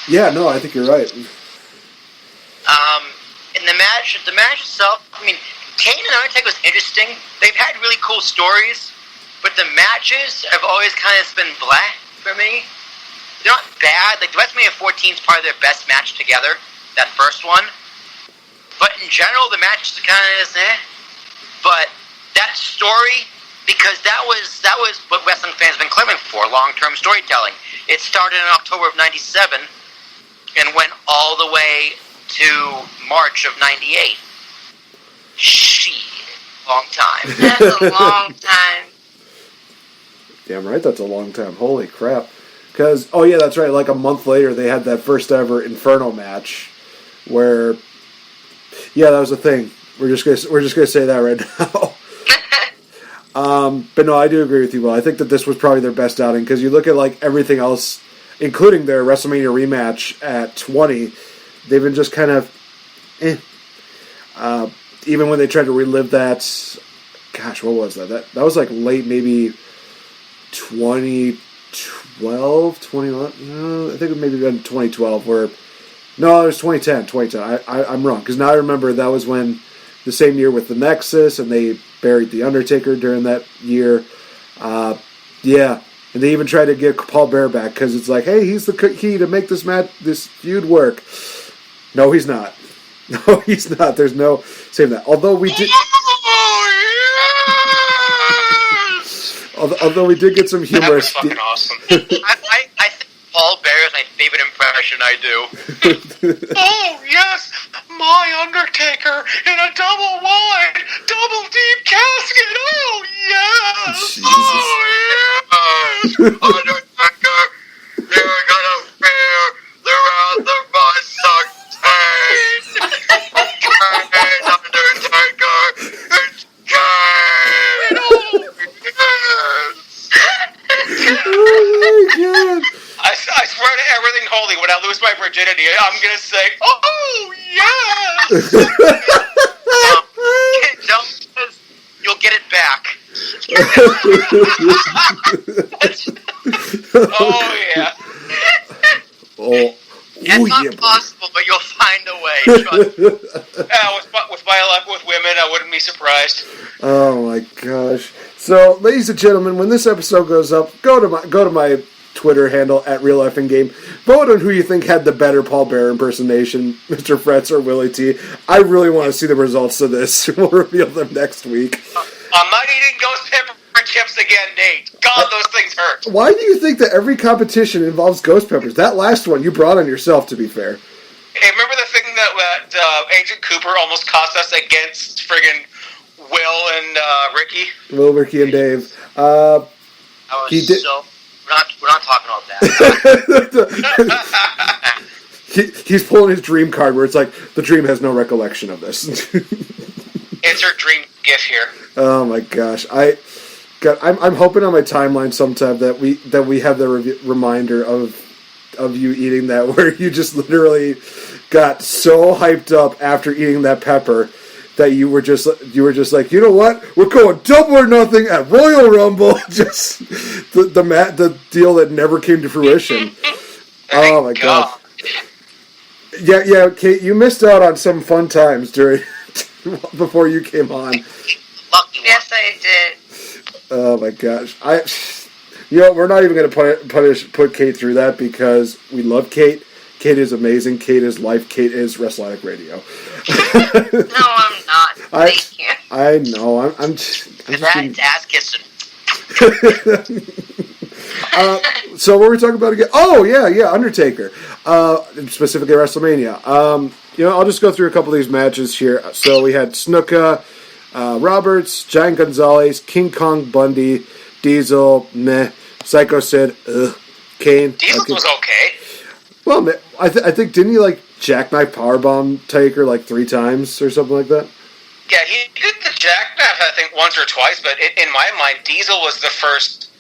Yeah, no, I think you're right. In the match itself, I mean, Kane and Undertaker was interesting. They've had really cool stories, but the matches have always kind of been blah for me. They're not bad. Like, the WrestleMania 14 is probably their best match together, that first one. But in general, the matches are kind of But that story, because that was what wrestling fans have been clamoring for, long-term storytelling. It started in October of 97 and went all the way to March of 98. Shit. Long time. That's a long time. Damn right, that's a long time. Holy crap. Because, oh yeah, that's right, like a month later, they had that first ever Inferno match where, yeah, that was the thing. We're just gonna say that right now. But no, I do agree with you, Will. I think that this was probably their best outing, because you look at like everything else, including their WrestleMania rematch at 20, they've been just kind of even when they tried to relive that, gosh, what was that? That was like late, maybe 2012, 21. I think it maybe been 2012. Where no, it was 2010. 2010. I'm wrong, because now I remember that was when the same year with the Nexus, and they buried the Undertaker during that year. Yeah, and they even tried to get Paul Bearer back, because it's like, hey, he's the key to make this feud work. No, he's not. No, he's not. There's no saying that. Although we did. Although we did get some humorous. That was fucking awesome. I think Paul Bearer is my favorite impression I do. Oh, yes! My Undertaker in a double wide, double deep casket! Oh, yes! Jesus. Oh, yes! Undertaker, you're gonna fear the wrath of my son, Kane! Kane, Undertaker! It's Kane! Oh, yes! Oh my god! I swear to everything holy, when I lose my virginity, I'm gonna say, oh, yes! You'll get it back. Oh, yeah. It's not possible, but you'll find a way. Trust me. With my luck with women, I wouldn't be surprised. Oh my gosh! So, ladies and gentlemen, when this episode goes up, go to my Twitter handle at RealFNGame. Vote on who you think had the better Paul Bearer impersonation, Mr. Fretz or Willie T. I really want to see the results of this. We'll reveal them next week. I'm not eating ghost pepper chips again, Nate. God, those things hurt. Why do you think that every competition involves ghost peppers? That last one you brought on yourself, to be fair. Hey, remember the thing that Agent Cooper almost cost us against friggin' Will and Ricky? Will, Ricky, and Dave. We're not talking about that. He's pulling his dream card where it's like, the dream has no recollection of this. It's her dream gift here. Oh my gosh. I'm hoping on my timeline sometime that we have the reminder of you eating that, where you just literally got so hyped up after eating that pepper that you were just like, you know what? We're going double or nothing at Royal Rumble. Just the deal that never came to fruition. Oh my god. Yeah, Kate, you missed out on some fun times before you came on. Yes, I did. Oh my gosh. We're not even going to put Kate through that because we love Kate. Kate is amazing. Kate is life. Kate is Wrestlemanias Radio. No, I'm not. Thank you. I know. I'm just That's ass kissing. So what were we talking about again? Oh, yeah, Undertaker. Specifically Wrestlemania. I'll just go through a couple of these matches here. So we had Snuka, Roberts, Giant Gonzalez, King Kong Bundy, Diesel, meh, Psycho Sid, Kane. Diesel was okay. Well, I think, didn't he, jackknife powerbomb Taker, 3 times or something like that? Yeah, he did the jackknife, I think, once or twice, but in my mind, Diesel was the first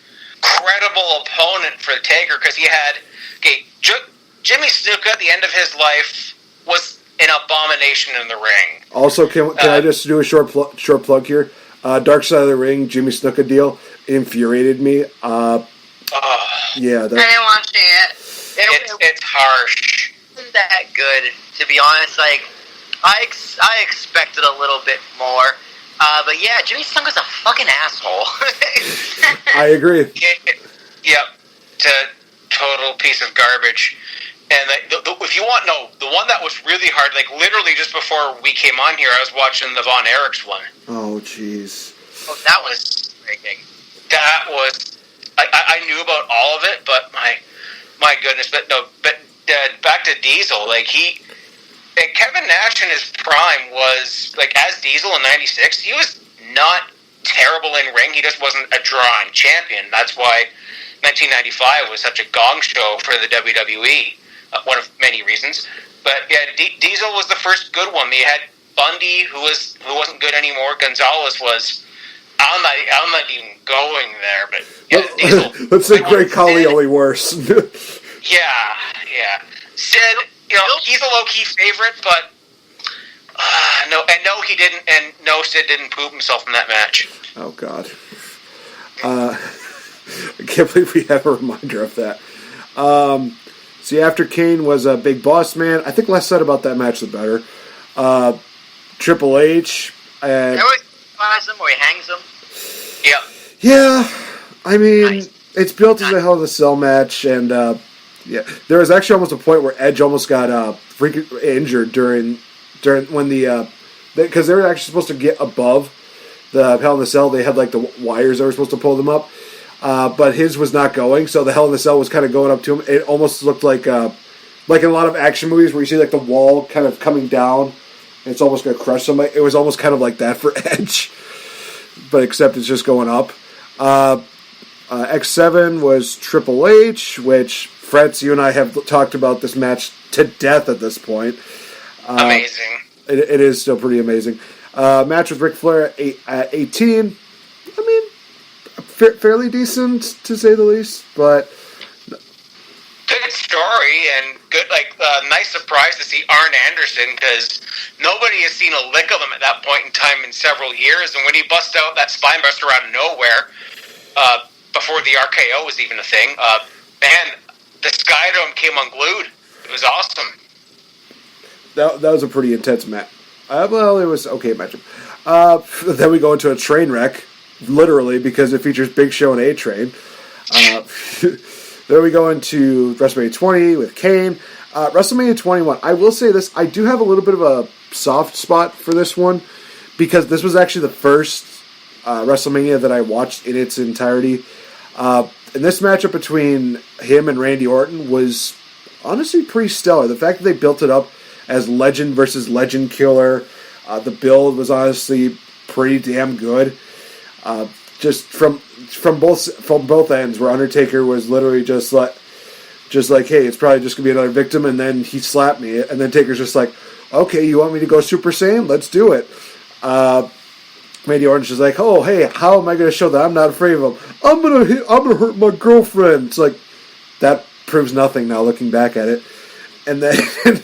credible opponent for Taker, because he had, Jimmy Snuka at the end of his life was an abomination in the ring. Also, can I just do a short plug here? Dark Side of the Ring, Jimmy Snuka deal infuriated me. Yeah, I didn't watch it. It's harsh. Isn't that good? To be honest, I expected a little bit more. But yeah, Jimmy Snuka's a fucking asshole. I agree. Yep. Total piece of garbage. And if you want, the one that was really hard, literally just before we came on here, I was watching the Von Erichs one. Oh, jeez. Oh, that was breaking. That was, I knew about all of it, but my goodness, but back to Diesel, Kevin Nash in his prime was, as Diesel in 96, he was not terrible in ring, he just wasn't a drawing champion. That's why 1995 was such a gong show for the WWE, one of many reasons. But yeah, Diesel was the first good one. You had Bundy, who wasn't good anymore. Gonzalez was, I'm not even going there, but yeah, Diesel. Let's say Great Khali, only worse. Yeah. Sid, he's a low-key favorite, but no, he didn't, and no, Sid didn't poop himself in that match. Oh God. I can't believe we have a reminder of that. See, after Kane was a Big Boss Man, I think less said about that match the better. Triple H. And buys him or he hangs him. Yeah. Yeah, I mean, it's built as a Hell in a Cell match, and yeah, there was actually almost a point where Edge almost got freaking injured during when because they were actually supposed to get above the Hell in a Cell. They had the wires that were supposed to pull them up. But his was not going, so the Hell in a Cell was kind of going up to him. It almost looked like in a lot of action movies where you see the wall kind of coming down, and it's almost going to crush somebody. It was almost kind of like that for Edge, but except it's just going up. X7 was Triple H, which Fretz, you and I have talked about this match to death at this point. Amazing. It is still pretty amazing. Match with Ric Flair at 18. I mean, fairly decent, to say the least, but good story and good, nice surprise to see Arn Anderson, because nobody has seen a lick of him at that point in time in several years, and when he busts out that spinebuster out of nowhere, before the RKO was even a thing, Man, the Skydome came unglued. It was awesome. That was a pretty intense match. Well, it was okay matchup. Then we go into a train wreck, literally, because it features Big Show and A-Train. Then we go into WrestleMania 20 with Kane. WrestleMania 21, I will say this, I do have a little bit of a soft spot for this one, because this was actually the first WrestleMania that I watched in its entirety. And this matchup between him and Randy Orton was honestly pretty stellar. The fact that they built it up as legend versus legend killer, the build was honestly pretty damn good. Just from both ends, where Undertaker was literally just like, hey, it's probably just gonna be another victim, and then he slapped me, and then Taker's just like, okay, you want me to go Super Saiyan? Let's do it. Randy Orton's just like, oh, hey, how am I gonna show that I'm not afraid of him? I'm gonna hurt my girlfriend. It's like, that proves nothing now, looking back at it. And then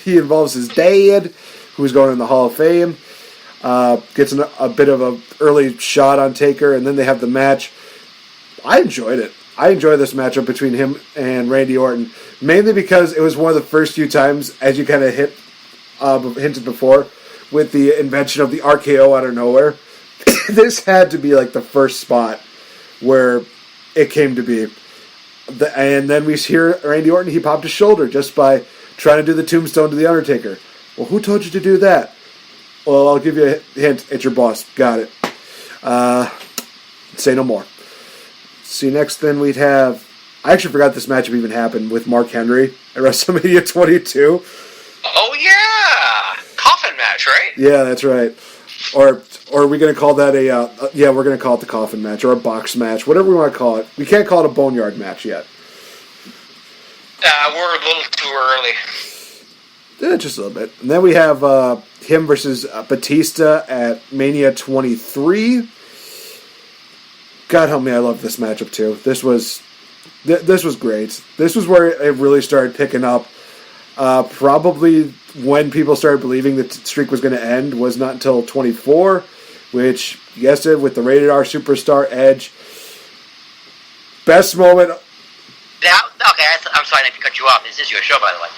he involves his dad, who's going in the Hall of Fame. Gets a bit of an early shot on Taker, and then they have the match. I enjoyed it. I enjoyed this matchup between him and Randy Orton, mainly because it was one of the first few times, as you kind of hinted before, with the invention of the RKO out of nowhere. This had to be like the first spot where it came to be. And then we hear Randy Orton, he popped his shoulder just by trying to do the tombstone to the Undertaker. Well, who told you to do that? Well, I'll give you a hint. It's your boss. Got it. Say no more. See, next then we'd have... I actually forgot this matchup even happened with Mark Henry at WrestleMania 22. Oh, yeah! Coffin match, right? Yeah, that's right. Or are we going to call that yeah, we're going to call it the coffin match or a box match, whatever we want to call it. We can't call it a boneyard match yet. We're a little too early. Yeah, just a little bit. And then we have him versus Batista at Mania 23. God help me, I love this matchup too. This was great. This was where it really started picking up. Probably when people started believing the streak was going to end was not until 24, which, you guessed it, with the Rated R Superstar Edge. Best moment. Okay, I'm sorry to cut you off. This is your show, by the way.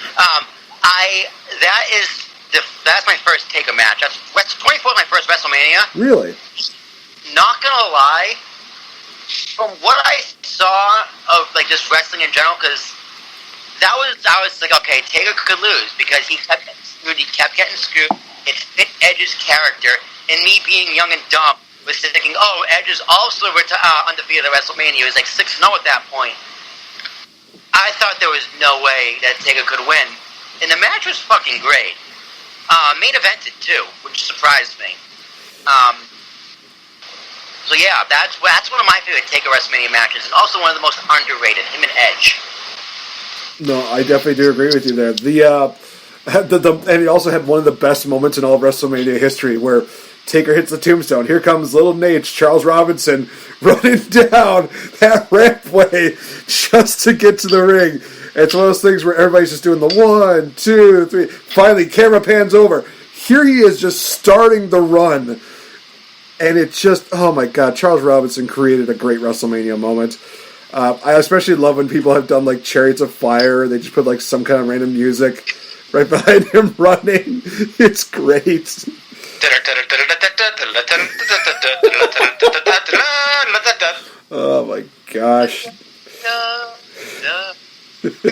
That's my first Taker match. That's 24 is my first WrestleMania. Really? Not gonna lie, from what I saw of like just wrestling in general, because I was like, okay, Taker could lose because he kept getting screwed. He kept getting screwed. It fit Edge's character, and me being young and dumb was thinking, oh, Edge is also undefeated at WrestleMania. He was like 6-0 at that point. I thought there was no way that Taker could win, and the match was fucking great. Main evented too, which surprised me. So yeah, that's one of my favorite Taker WrestleMania matches, and also one of the most underrated. Him and Edge. No, I definitely do agree with you there. And he also had one of the best moments in all of WrestleMania history, where Taker hits the tombstone. Here comes Little Nate, Charles Robinson, running down that rampway just to get to the ring. And it's one of those things where everybody's just doing the 1, 2, 3. Finally, camera pans over. Here he is just starting the run. And it just, oh my God, Charles Robinson created a great WrestleMania moment. I especially love when people have done like Chariots of Fire. They just put like some kind of random music right behind him running. It's great. Oh my gosh. Insert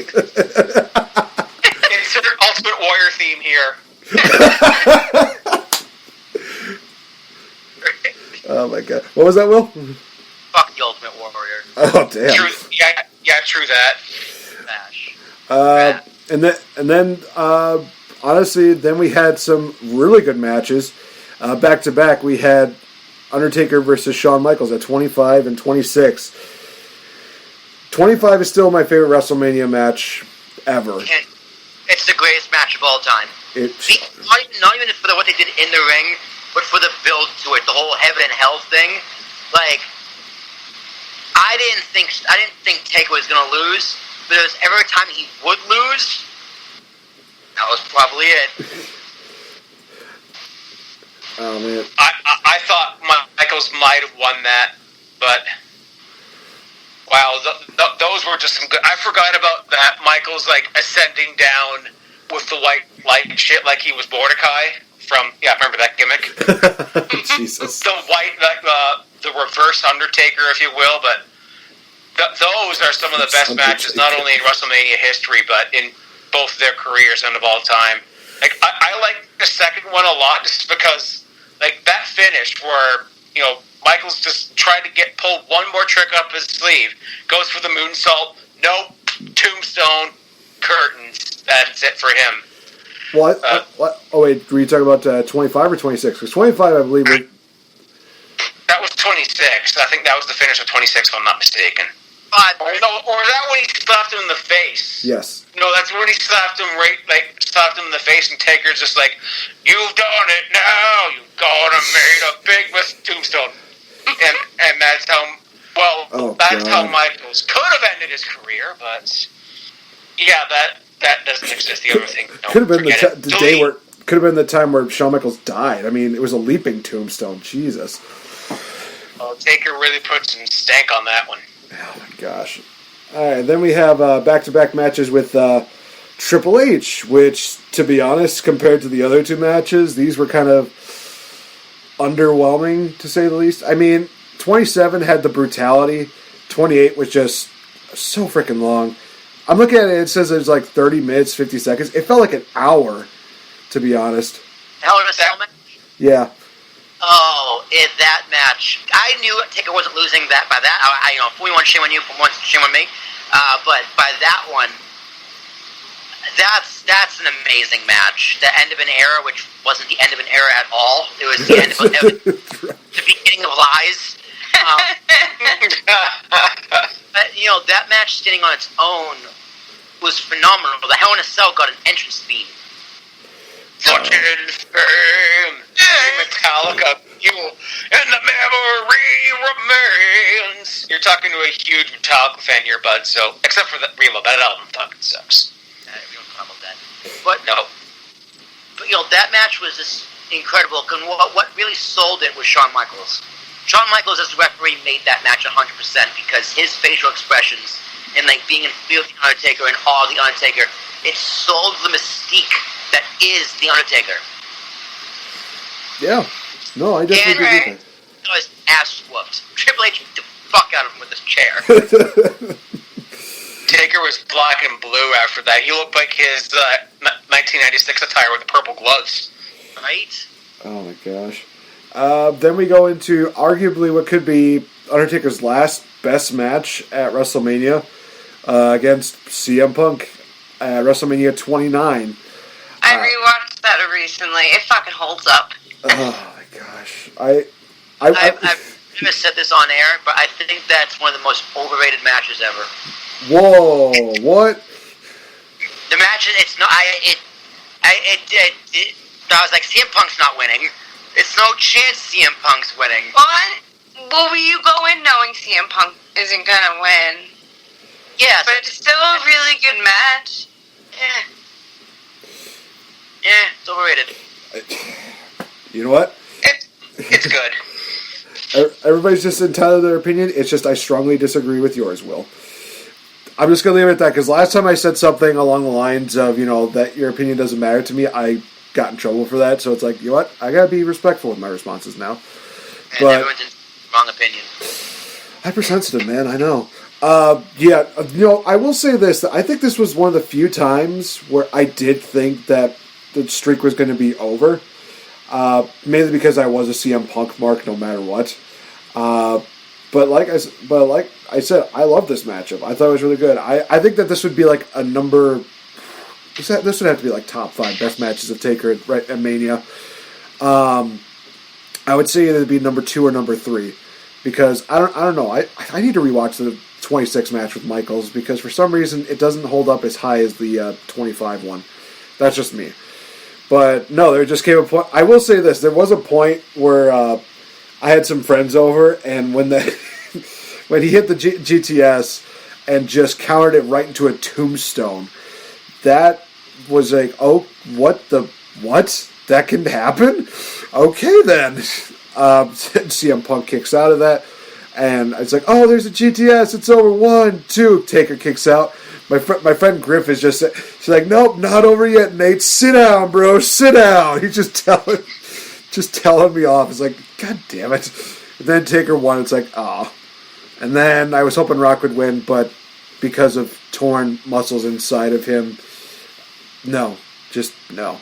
Ultimate Warrior theme here. Oh my God. What was that, Will? Fuck the Ultimate Warrior. Oh damn. True that. And then honestly, then we had some really good matches. Back to back, we had Undertaker versus Shawn Michaels at 25 and 26. 25 is still my favorite WrestleMania match ever. And it's the greatest match of all time. Not even for what they did in the ring, but for the build to it, the whole heaven and hell thing. Like, I didn't think Taker was gonna lose, but it was every time he would lose, that was probably it. Oh man! I thought Michaels might have won that, but Wow, those were just some good. I forgot about that. Michael's like ascending down with the white light shit, like he was Mordecai from. Yeah, I remember that gimmick. Jesus. The white, like the reverse Undertaker, if you will. But those are some of the best matches, not only in WrestleMania history, but in both their careers and of all time. Like I like the second one a lot, just because like that finish where Michael's just tried to pull one more trick up his sleeve, goes for the moonsault, nope, tombstone, curtains. That's it for him. What? Oh wait, were you talking about 25 or 26? Because 25, I believe. That was 26. I think that was the finish of 26, if I'm not mistaken. Or is that when he slapped him in the face? Yes. No, that's when he slapped him slapped him in the face, and Taker's just like, "You've done it now. You gonna made a big tombstone." And that's how how Michaels could have ended his career, but yeah, that doesn't exist. The other thing could have been the day where could have been the time where Shawn Michaels died. I mean, it was a leaping tombstone. Jesus. Oh, Taker really put some stank on that one. Oh my gosh. Alright, then we have back-to-back matches with Triple H, which, to be honest, compared to the other two matches, these were kind of underwhelming, to say the least. I mean, 27 had the brutality, 28 was just so freaking long. I'm looking at it says it was like 30 minutes, 50 seconds. It felt like an hour, to be honest. Hell in a Cell match? Yeah. Oh, that match. I knew Taker wasn't losing by that. I 41 shame on you, for once shame on me. But by that one, that's an amazing match. The end of an era, which wasn't the end of an era at all. It was the end of the beginning of lies. But that match standing on its own was phenomenal. The Hell in a Cell got an entrance theme. Fortune and fame, Metallica, you and the memory remains. You're talking to a huge Metallica fan here, bud. So, except for Reload, that album fucking sucks. We don't talk about that. But that match was just incredible. What really sold it was Shawn Michaels. Shawn Michaels, as the referee, made that match 100% because his facial expressions and like being in field the Undertaker and all the Undertaker, it sold the mystique that is the Undertaker. Yeah. No, I definitely agree with that. I was ass whooped. Triple H beat the fuck out of him with his chair. Taker was black and blue after that. He looked like his 1996 attire with the purple gloves. Right? Oh my gosh. Then we go into arguably what could be Undertaker's last best match at WrestleMania against CM Punk at WrestleMania 29. I rewatched that recently. It fucking holds up. Oh my gosh. I've never said this on air, but I think that's one of the most overrated matches ever. Whoa! What? The match, it's not. I was like, CM Punk's not winning. It's no chance CM Punk's winning. What? Well, you go in knowing CM Punk isn't gonna win. Yeah, but it's still a really good match. Yeah, it's overrated. You know what? It's good. Everybody's just entitled to their opinion. It's just I strongly disagree with yours, Will. I'm just going to leave it at that, because last time I said something along the lines of, that your opinion doesn't matter to me, I got in trouble for that. So it's like, you know what? I got to be respectful with my responses now. And everyone's in wrong opinion. Hypersensitive, man. I know. I will say this. I think this was one of the few times where I did think that the streak was going to be over. Mainly because I was a CM Punk mark no matter what. But like I said, I love this matchup. I thought it was really good. I think that this would be like a number. This would have to be like top 5 best matches of Taker at Mania. I would say it would be number 2 or number 3 because I don't know. I need to rewatch the 26 match with Michaels because for some reason it doesn't hold up as high as the 25 one. That's just me. But no, there just came a point. I will say this: there was a point where I had some friends over, and when he hit the GTS and just countered it right into a tombstone, that was like, oh, what? That can happen? Okay, then. CM Punk kicks out of that. And it's like, oh, there's a GTS. It's over. 1, 2. Taker kicks out. My friend Griff is just, she's like, nope, not over yet, Nate. Sit down, bro. Sit down. He's just telling me off. It's like, God damn it. And then Taker won. It's like, oh. And then I was hoping Rock would win, but because of torn muscles inside of him, no. Just no.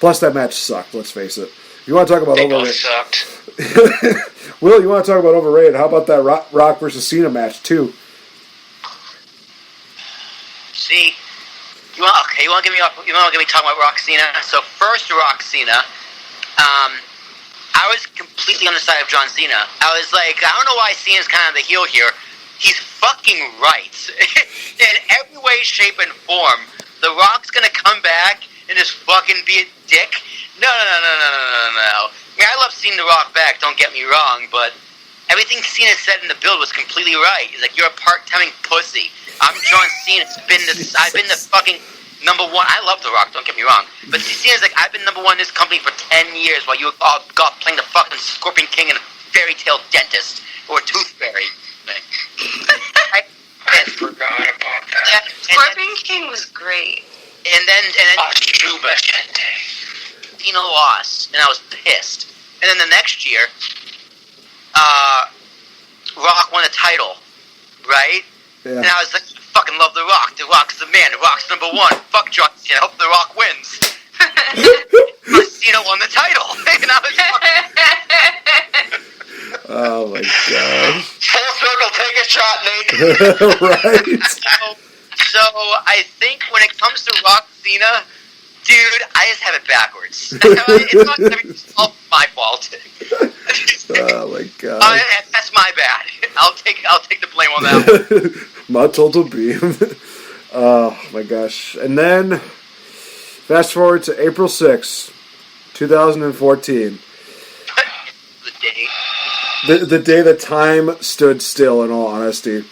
Plus, that match sucked, let's face it. You want to talk about overrated? Both sucked. Will, you want to talk about overrated? How about that Rock versus Cena match, too? See, you want to get me talking about Rock Cena? So first, Rock Cena. I was completely on the side of John Cena. I was like, I don't know why Cena's kind of the heel here. He's fucking right. In every way, shape, and form, The Rock's gonna come back and just fucking be a dick. No. I mean, I love seeing The Rock back, don't get me wrong, but everything Cena said in the build was completely right. He's like, you're a part-timing pussy. I'm John Cena. I've been the fucking number one. I love The Rock, don't get me wrong. But Cena's like, I've been number one in this company for 10 years while you were all playing the fucking Scorpion King and a fairy tale dentist or a tooth fairy. I forgot about that. Scorpion King was great. And then Cena lost, and I was pissed. And then the next year, Rock won a title, right? Yeah. And I was like, I fucking love The Rock. The Rock's the man. The Rock's number one. Fuck John Cena. I hope The Rock wins. But Cena won the title. And I was fucking... Oh, my gosh. Full circle, take a shot, Nate. Right? So I think when it comes to Rock Cena, dude, I just have it backwards. It's not gonna be all my fault. Oh my god. That's my bad. I'll take the blame on that one. My total beam. Oh my gosh. And then fast forward to April 6th, 2014. The day. The day that time stood still, in all honesty.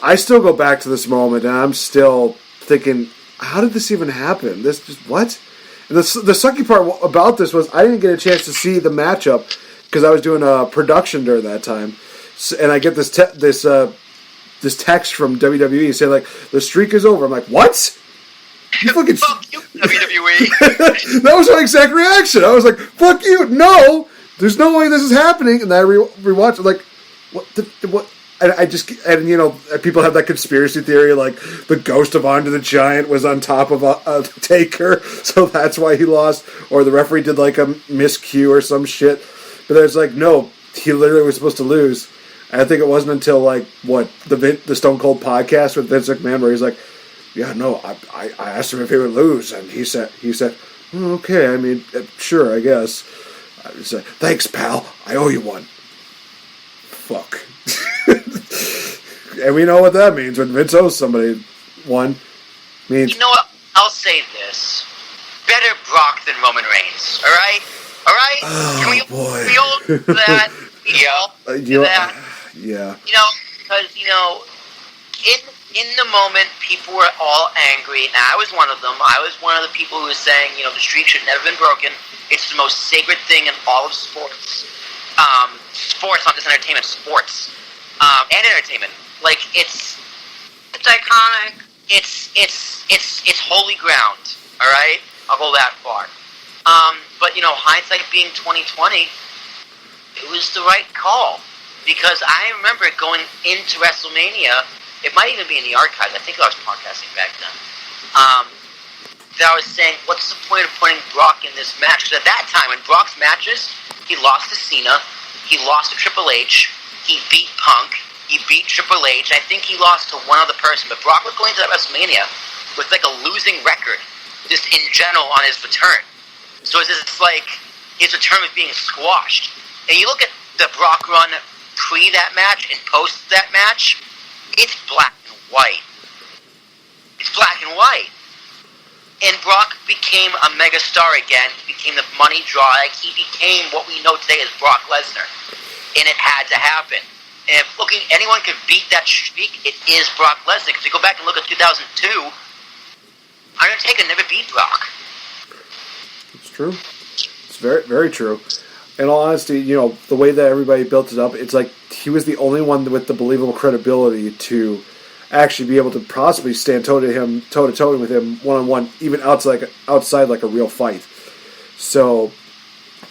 I still go back to this moment, and I'm still thinking, how did this even happen? This just, what? And the sucky part about this was I didn't get a chance to see the matchup because I was doing a production during that time. And I get this text from WWE saying, like, the streak is over. I'm like, what? You fucking... Fuck you, WWE. That was my exact reaction. I was like, fuck you, no! There's no way this is happening. And then I rewatched it, like, what? And you know, people have that conspiracy theory, like the ghost of Andre the Giant was on top of a Taker, so that's why he lost, or the referee did like a miscue or some shit. But there's like, no, he literally was supposed to lose. And I think it wasn't until like the Stone Cold podcast with Vince McMahon where he's like, yeah, no, I asked him if he would lose, and he said, oh, okay, I mean, sure, I guess. I said, thanks, pal, I owe you one. Fuck. And we know what that means when Vince owes somebody one. Means, you know what? I'll say this: better Brock than Roman Reigns. All right. Oh, boy. We all do that. Yeah. You know, because in the moment, people were all angry, and I was one of them. I was one of the people who was saying, the streak should never been broken. It's the most sacred thing in all of sports. Sports, not just entertainment. Sports. And entertainment. Like, it's iconic. It's holy ground. All right, I'll go that far. But hindsight being 2020, it was the right call because I remember going into WrestleMania. It might even be in the archives. I think I was podcasting back then. That I was saying, what's the point of putting Brock in this match? Because at that time, in Brock's matches, he lost to Cena, he lost to Triple H, he beat Punk. He beat Triple H. I think he lost to one other person, but Brock was going to that WrestleMania with like a losing record, just in general on his return. So it's just like his return was being squashed. And you look at the Brock run pre that match and post that match, it's black and white. It's black and white. And Brock became a megastar again. He became the money draw. Like, he became what we know today as Brock Lesnar. And it had to happen. And if anyone could beat that streak, it is Brock Lesnar. Because you go back and look at 2002, Undertaker never beat Brock. It's true. It's very, very true. In all honesty, the way that everybody built it up, it's like he was the only one with the believable credibility to actually be able to possibly stand toe to toe with him one-on-one, even outside like a real fight. So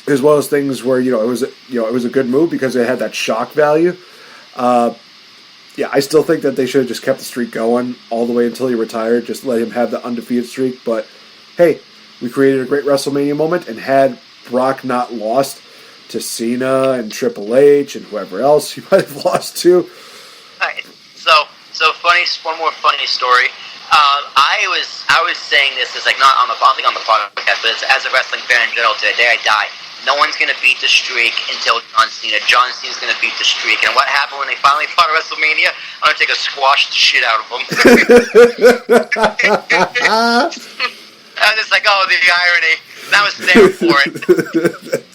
it was one of those things where it was a good move because it had that shock value. I still think that they should have just kept the streak going all the way until he retired. Just let him have the undefeated streak. But hey, we created a great WrestleMania moment, and had Brock not lost to Cena and Triple H and whoever else he might have lost to. Right. So funny. One more funny story. I was saying this as not on the podcast, but as a wrestling fan in general. To the day I die, no one's gonna beat the streak until John Cena. John Cena's gonna beat the streak. And what happened when they finally fought at WrestleMania? Undertaker squashed the shit out of him. I was just like, oh, the irony. I was there for it.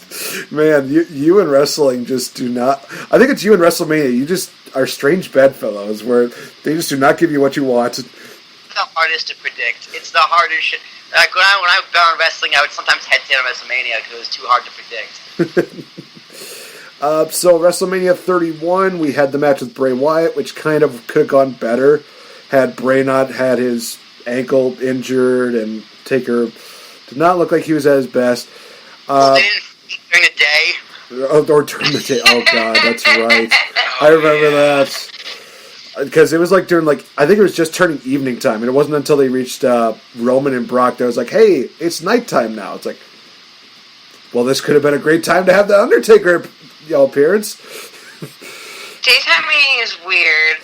Man, you and wrestling just do not... I think it's you and WrestleMania. You just are strange bedfellows where they just do not give you what you want. It's the hardest to predict. It's the hardest shit. Like when I was on wrestling, I would sometimes hesitate on WrestleMania because it was too hard to predict. So WrestleMania 31, we had the match with Bray Wyatt, which kind of could have gone better had Bray not had his ankle injured, and Taker did not look like he was at his best. They didn't during the day. Or during the day. Oh God, that's right. I remember that. Because it was during I think it was just turning evening time, and it wasn't until they reached Roman and Brock that was like, hey, it's nighttime now. It's like, well, this could have been a great time to have the Undertaker appearance. Daytime meeting is weird.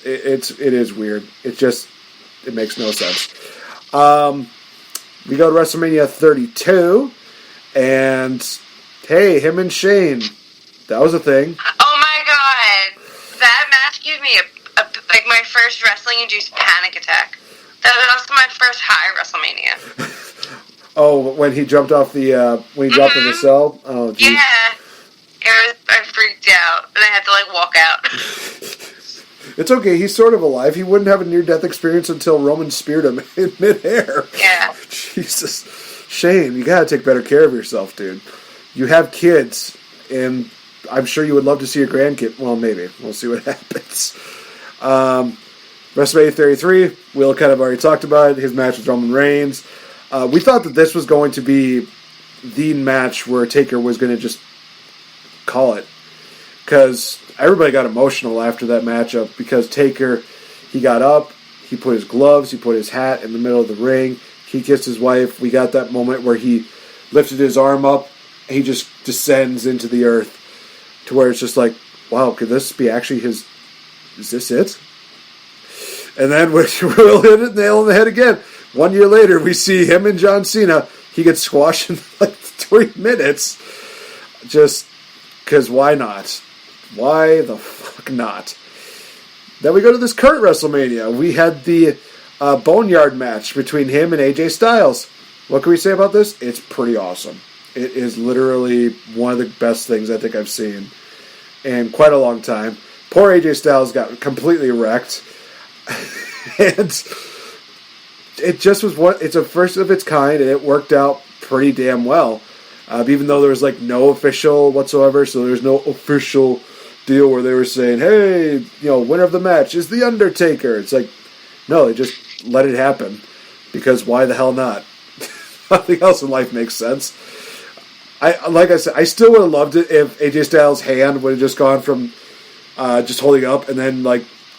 It is weird. It makes no sense. We go to WrestleMania 32, and hey, him and Shane, that was a thing. Oh my god. That match gave me my first wrestling-induced panic attack. That was also my first high WrestleMania. Oh, when he jumped off the dropped in the cell? Oh, geez. Yeah. I freaked out, and I had to walk out. It's okay, he's sort of alive. He wouldn't have a near-death experience until Roman speared him in midair. Yeah. Oh, Jesus. Shane, you gotta take better care of yourself, dude. You have kids, and I'm sure you would love to see your grandkid. Well, maybe. We'll see what happens. WrestleMania 33, Will kind of already talked about it. His match with Roman Reigns. We thought that this was going to be the match where Taker was going to just call it. Because everybody got emotional after that matchup. Because Taker, he got up, he put his gloves, he put his hat in the middle of the ring. He kissed his wife. We got that moment where he lifted his arm up. He just descends into the earth. To where it's just like, wow, could this be actually his... Is this it? And then we'll hit it nail on the head again. 1 year later, we see him and John Cena. He gets squashed in 3 minutes. Just because why not? Why the fuck not? Then we go to this current WrestleMania. We had the Boneyard match between him and AJ Styles. What can we say about this? It's pretty awesome. It is literally one of the best things I think I've seen in quite a long time. Poor AJ Styles got completely wrecked. And it just was it's a first of its kind, and it worked out pretty damn well. Even though there was no official whatsoever, so there's no official deal where they were saying, hey, winner of the match is The Undertaker. It's no, they just let it happen. Because why the hell not? Nothing else in life makes sense. Like I said, I still would have loved it if AJ Styles' hand would have just gone from just holding up, and then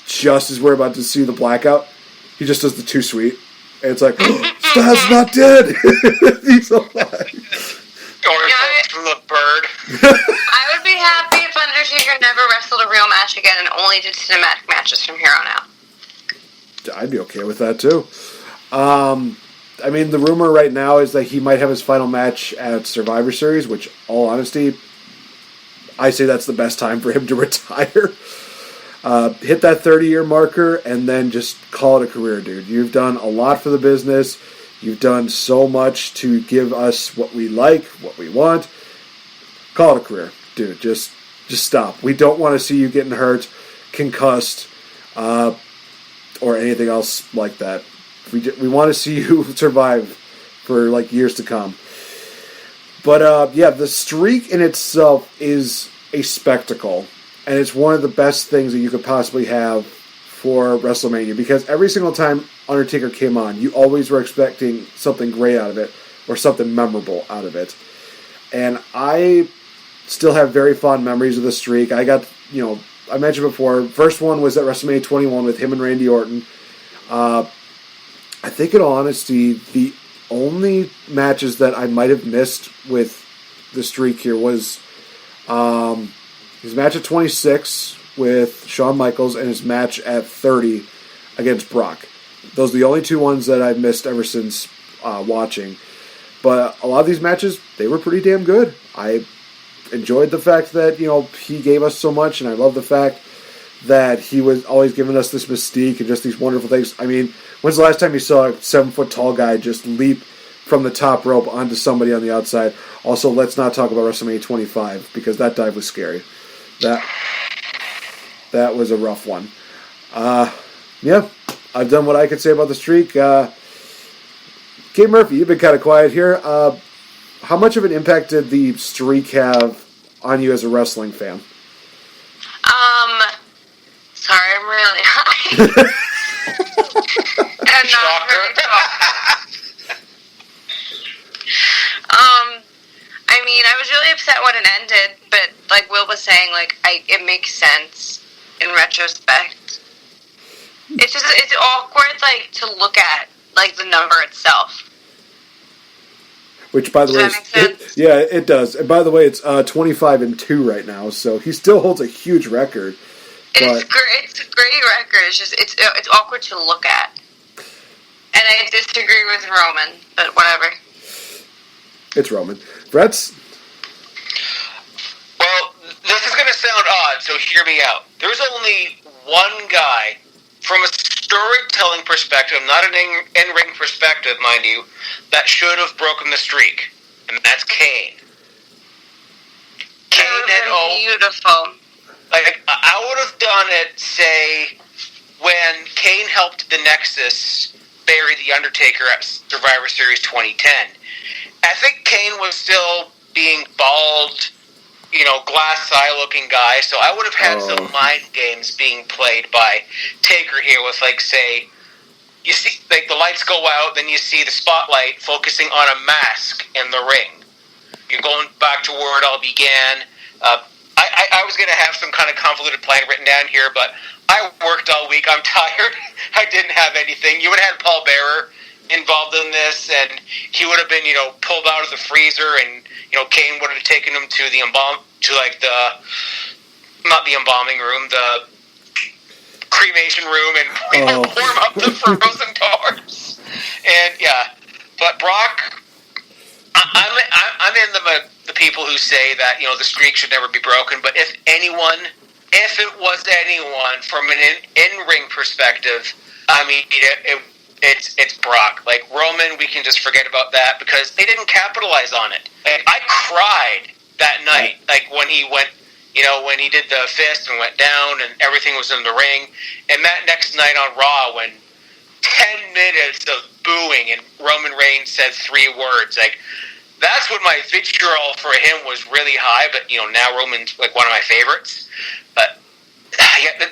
just as we're about to see the blackout, he just does the too sweet, and it's Styles is not dead. He's alive. The bird. I would be happy if Undertaker never wrestled a real match again and only did cinematic matches from here on out. I'd be okay with that too. I mean, the rumor right now is that he might have his final match at Survivor Series, which, all honesty, I say that's the best time for him to retire. Hit that 30-year marker and then just call it a career, dude. You've done a lot for the business. You've done so much to give us what we like, what we want. Call it a career, dude. Just stop. We don't want to see you getting hurt, concussed, or anything else like that. We want to see you survive for years to come. But the streak in itself is a spectacle, and it's one of the best things that you could possibly have for WrestleMania, because every single time Undertaker came on, you always were expecting something great out of it, or something memorable out of it. And I still have very fond memories of the streak. I got, I mentioned before, first one was at WrestleMania 21 with him and Randy Orton. I think, in all honesty, the only matches that I might have missed with the streak here was his match at 26 with Shawn Michaels and his match at 30 against Brock. Those are the only two ones that I've missed ever since watching. But a lot of these matches, they were pretty damn good. I enjoyed the fact that, he gave us so much, and I love the fact that he was always giving us this mystique and just these wonderful things. I mean, when's the last time you saw a 7-foot-tall guy just leap from the top rope onto somebody on the outside? Also, let's not talk about WrestleMania 25, because that dive was scary. That was a rough one. Yeah, I've done what I could say about the streak. Kate Murphy, you've been kind of quiet here. How much of an impact did the streak have on you as a wrestling fan? Sorry, I'm really high. And not very tall. I mean, I was really upset when it ended, but like Will was saying, it makes sense in retrospect. It's awkward, to look at, the number itself. Which, by the way, it does. And by the way, it's 25-2 right now, so he still holds a huge record. It's a great record. It's just it's awkward to look at, and I disagree with Roman, but whatever. It's Roman. Fretz? Well, this is going to sound odd, so hear me out. There's only one guy, from a storytelling perspective, not an in-ring perspective, mind you, that should have broken the streak, and that's Kane. Kane had beautiful. I would have done it, say, when Kane helped the Nexus bury the Undertaker at Survivor Series 2010. I think Kane was still being bald, glass eye looking guy, so I would have had some mind games being played by Taker here with, say, you see, the lights go out, then you see the spotlight focusing on a mask in the ring. You're going back to where it all began. I was going to have some kind of convoluted plan written down here, but I worked all week. I'm tired. I didn't have anything. You would have had Paul Bearer involved in this, and he would have been, pulled out of the freezer, and, Kane would have taken him to the not the embalming room, the cremation room, and warm up the frozen cars. And, yeah. But Brock, I'm in the people who say that, the streak should never be broken, but if it was anyone from an in-ring perspective, I mean, it's Brock. Roman, we can just forget about that because they didn't capitalize on it. I cried that night, when he went, when he did the fist and went down and everything was in the ring. And that next night on Raw, when 10 minutes of booing and Roman Reigns said 3 words, that's when my vitriol for him was really high, but, now Roman's, one of my favorites. But,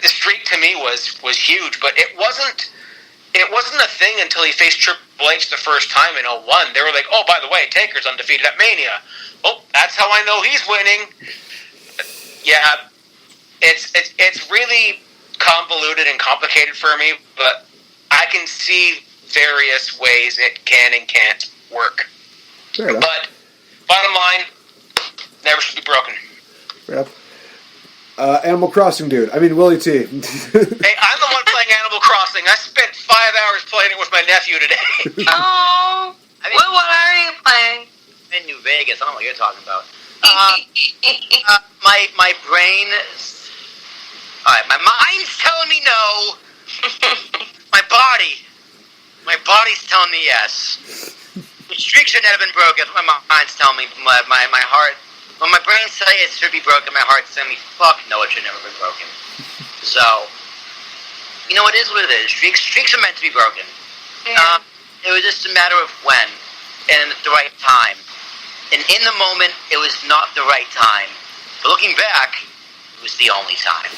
the streak to me was huge, but it wasn't a thing until he faced Triple H the first time in 01. They were like, oh, by the way, Taker's undefeated at Mania. Oh, that's how I know he's winning. Yeah, it's really convoluted and complicated for me, but I can see various ways it can and can't work. But, bottom line, never should be broken. Yep. Animal Crossing dude. I mean, Willie T. Hey, I'm the one playing Animal Crossing. I spent 5 hours playing it with my nephew today. Oh, what are you playing? I'm in New Vegas. I don't know what you're talking about. My brain... Alright, my mind's telling me no. My body's telling me yes. The streak should never been broken. My mind's telling me, my heart... When my brain says it should be broken, my heart's telling me, fuck no, it should never been broken. So, it is what it is. Streaks are meant to be broken. Yeah. It was just a matter of when, and at the right time. And in the moment, it was not the right time. But looking back, it was the only time.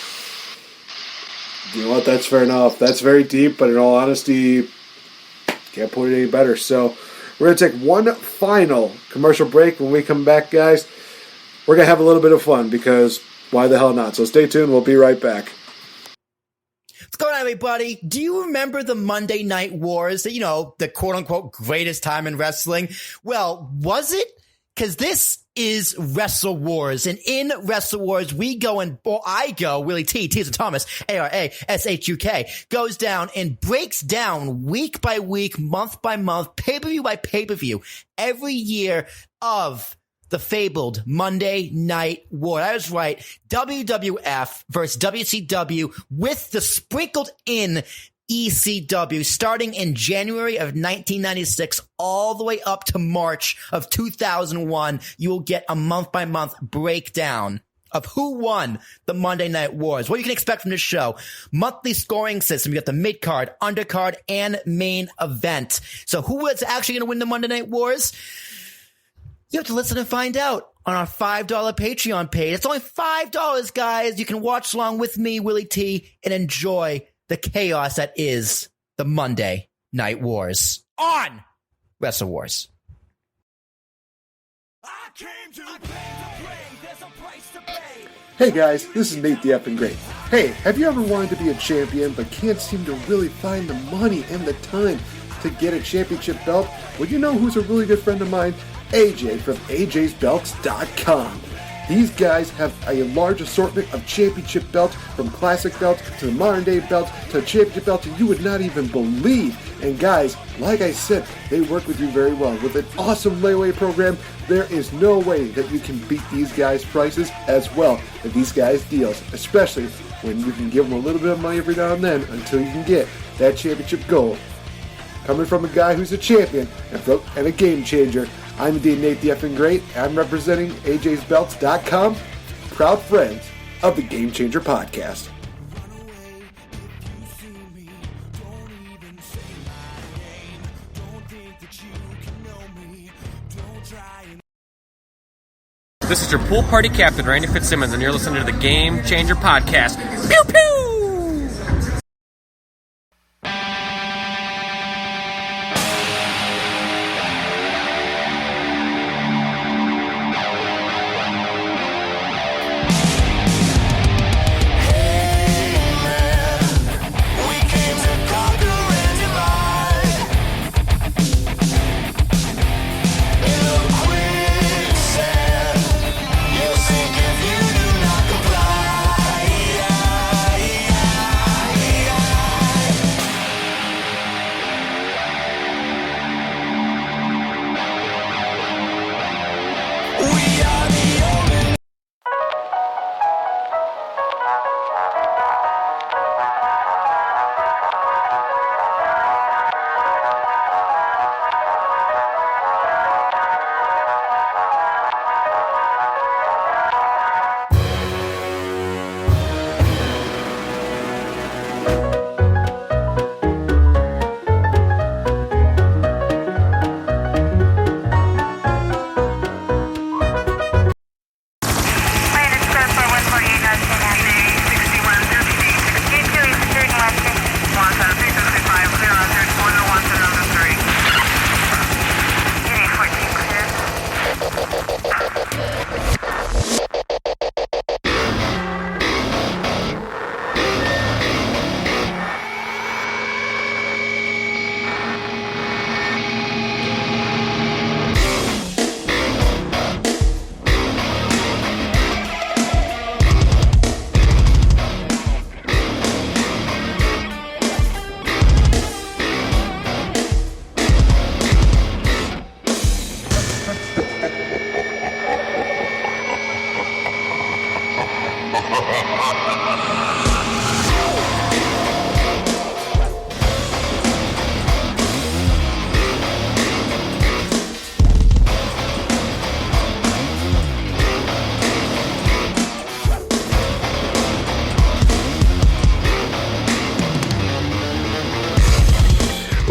You know what? That's fair enough. That's very deep, but in all honesty, can't put it any better. So we're going to take one final commercial break. When we come back, guys, we're going to have a little bit of fun because why the hell not? So stay tuned. We'll be right back. What's going on, everybody? Do you remember the Monday Night Wars? The quote-unquote greatest time in wrestling? Well, was it? Because this is Wrestle Wars. And in Wrestle Wars, Willie T, T is a Thomas, A-R-A-S-H-U-K, goes down and breaks down week by week, month by month, pay-per-view by pay-per-view, every year of the fabled Monday Night War. That is right. WWF versus WCW with the sprinkled in ECW starting in January of 1996 all the way up to March of 2001. You will get a month by month breakdown of who won the Monday Night Wars. What you can expect from this show. Monthly scoring system. You got the mid-card, undercard, and main event. So who is actually going to win the Monday Night Wars? You have to listen and find out on our $5 Patreon page. It's only $5, guys. You can watch along with me, Willie T, and enjoy the chaos that is the Monday Night Wars on Wrestle Wars. Hey guys, this is Nate the NateFNGreat. Hey, have you ever wanted to be a champion but can't seem to really find the money and the time to get a championship belt? Well, you know who's a really good friend of mine? AJ from AJsBelts.com. These guys have a large assortment of championship belts, from classic belts to the modern day belts to championship belts you would not even believe. And guys, like I said, they work with you very well. With an awesome layaway program, there is no way that you can beat these guys' prices as well as these guys' deals, especially when you can give them a little bit of money every now and then until you can get that championship gold. Coming from a guy who's a champion and a game changer, I'm indeed Nate the NateFNGreat. I'm representing AJsBelts.com, proud friends of the Game Changer podcast. This is your pool party captain, Randy Fitzsimmons, and you're listening to the Game Changer podcast. Pew pew!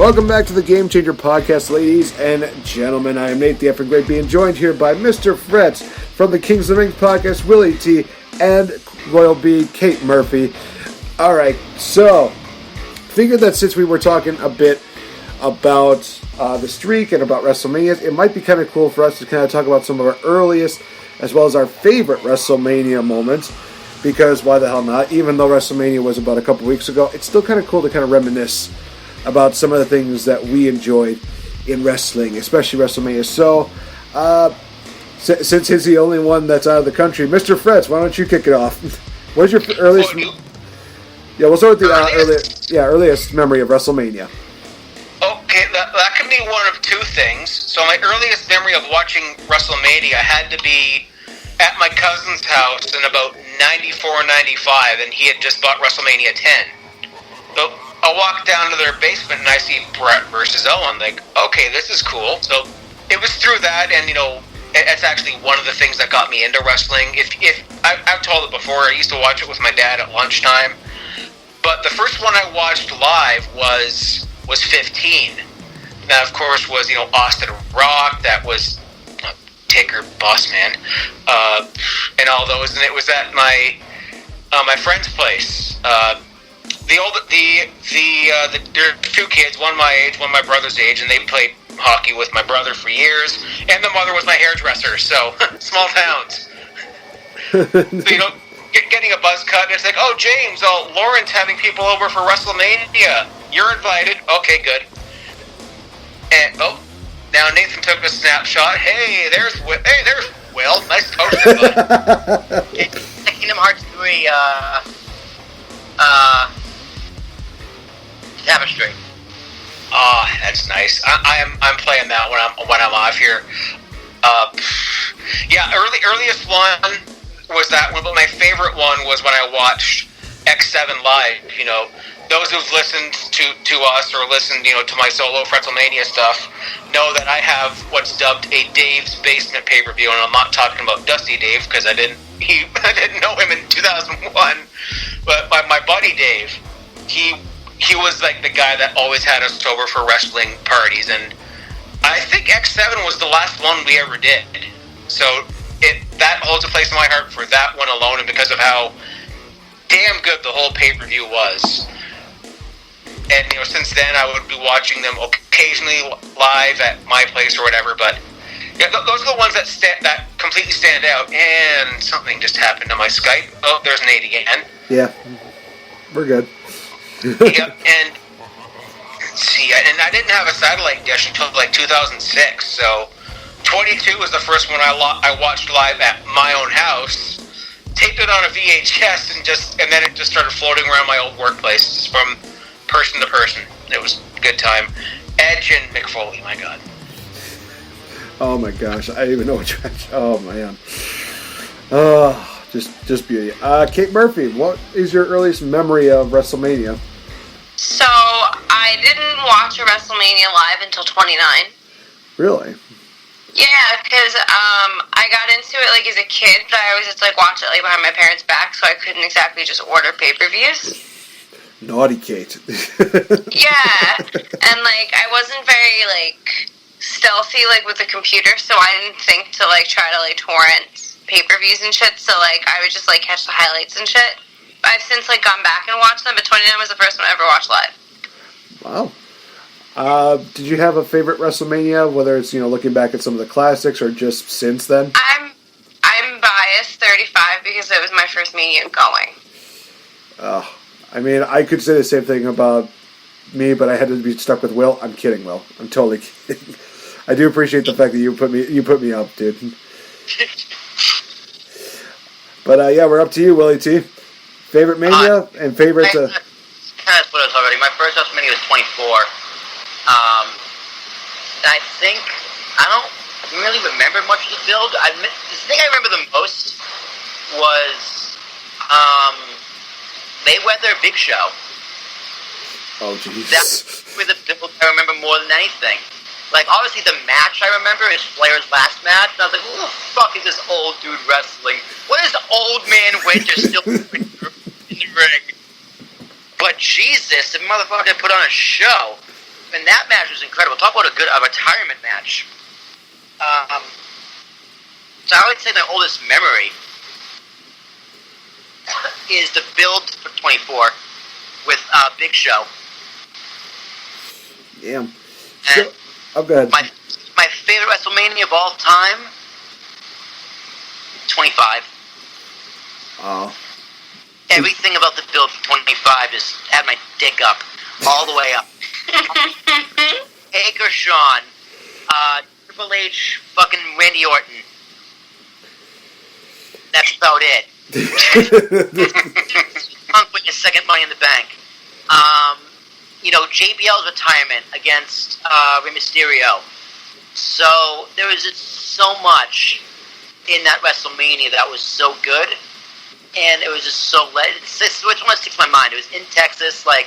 Welcome back to the Game Changer Podcast, ladies and gentlemen. I am Nate the NateFNGreat, being joined here by Mr. Fretz from the Kings of the Ring Podcast, Willie T, and Royal B, Kate Murphy. Alright, so, figured that since we were talking a bit about the streak and about WrestleManias, it might be kind of cool for us to kind of talk about some of our earliest as well as our favorite WrestleMania moments, because why the hell not? Even though WrestleMania was about a couple weeks ago, it's still kind of cool to kind of reminisce about some of the things that we enjoyed in wrestling, especially WrestleMania. So, since he's the only one that's out of the country, Mr. Fretz, why don't you kick it off? What is your earliest... Yeah, we'll start with the earliest memory of WrestleMania. Okay, that could be one of two things. So my earliest memory of watching WrestleMania had to be at my cousin's house in about 94, 95, and he had just bought WrestleMania 10. So I walk down to their basement and I see Brett versus Owen. Like, okay, this is cool. So it was through that, and it's actually one of the things that got me into wrestling. If I've told it before, I used to watch it with my dad at lunchtime. But the first one I watched live was 15. That, of course, was Austin Rock. That was Taker, Bossman, and all those. And it was at my friend's place. There are two kids, one my age, one my brother's age, and they played hockey with my brother for years. And the mother was my hairdresser. So small towns. So, getting a buzz cut, and it's like, oh, James, Lauren's having people over for WrestleMania. You're invited. Okay, good. And, now Nathan took a snapshot. Hey, there's Will. Nice toast, bud. Kingdom Hearts 3, Tapestry. Oh, that's nice. I'm playing that when I'm off here. Earliest one was that one, but my favorite one was when I watched X7 live. Those who've listened to us or listened, to my solo Wrestlemania stuff know that I have what's dubbed a Dave's Basement pay-per-view, and I'm not talking about Dusty Dave because I didn't know him in 2001, but my buddy Dave, he was like the guy that always had us over for wrestling parties, and I think X7 was the last one we ever did. So that holds a place in my heart for that one alone, and because of how damn good the whole pay-per-view was. And since then I would be watching them occasionally live at my place or whatever. But yeah, those are the ones that completely stand out. And something just happened to my Skype. Oh, there's Nate again. Yeah, we're good. Yep, and see, and I didn't have a satellite dish until like 2006. So 22 was the first one I watched live at my own house. Taped it on a VHS and then it just started floating around my old workplace from person to person. It was a good time. Edge and Mick Foley, my God. Oh my gosh, I didn't even know what you... Oh man. Oh, just beauty. Kate Murphy, what is your earliest memory of WrestleMania? So, I didn't watch a WrestleMania live until 29. Really? Yeah, because I got into it as a kid, but I always just watch it behind my parents' back, so I couldn't exactly just order pay-per-views. Naughty Kate. Yeah, and I wasn't very stealthy with the computer, so I didn't think to try to torrent pay-per-views and shit. So I would just catch the highlights and shit. I've since gone back and watched them, but 29 was the first one I ever watched live. Wow. Did you have a favorite WrestleMania, whether it's looking back at some of the classics or just since then? I'm biased 35 because it was my first Mania going. I mean, I could say the same thing about me, but I had to be stuck with Will. I'm kidding, Will. I'm totally kidding. I do appreciate the fact that you put me up, dude. But yeah, we're up to you, Willie T. Favorite Mania and favorite. Kind of split us already. My first WrestleMania was 24. And I think I don't really remember much of the build. The thing I remember the most was Mayweather Big Show. Oh, jeez. That's with the build I remember more than anything. Obviously the match I remember is Flair's last match. And I was like, who the fuck is this old dude wrestling? What is Old Man Winter still doing in the ring? But Jesus, the motherfucker put on a show. And that match was incredible. Talk about a retirement match. So I would say my oldest memory is the build for 24 with Big Show. Damn. So, go ahead. My favorite WrestleMania of all time, 25. Oh. Everything about the build for 25 just had my dick up, all the way up. Taker, Shawn, Triple H, fucking Randy Orton. That's about it. Punk with his second Money in the Bank. JBL's retirement against Rey Mysterio. So there was just so much in that WrestleMania that was so good, and it was just so which one sticks in my mind? It was in Texas, like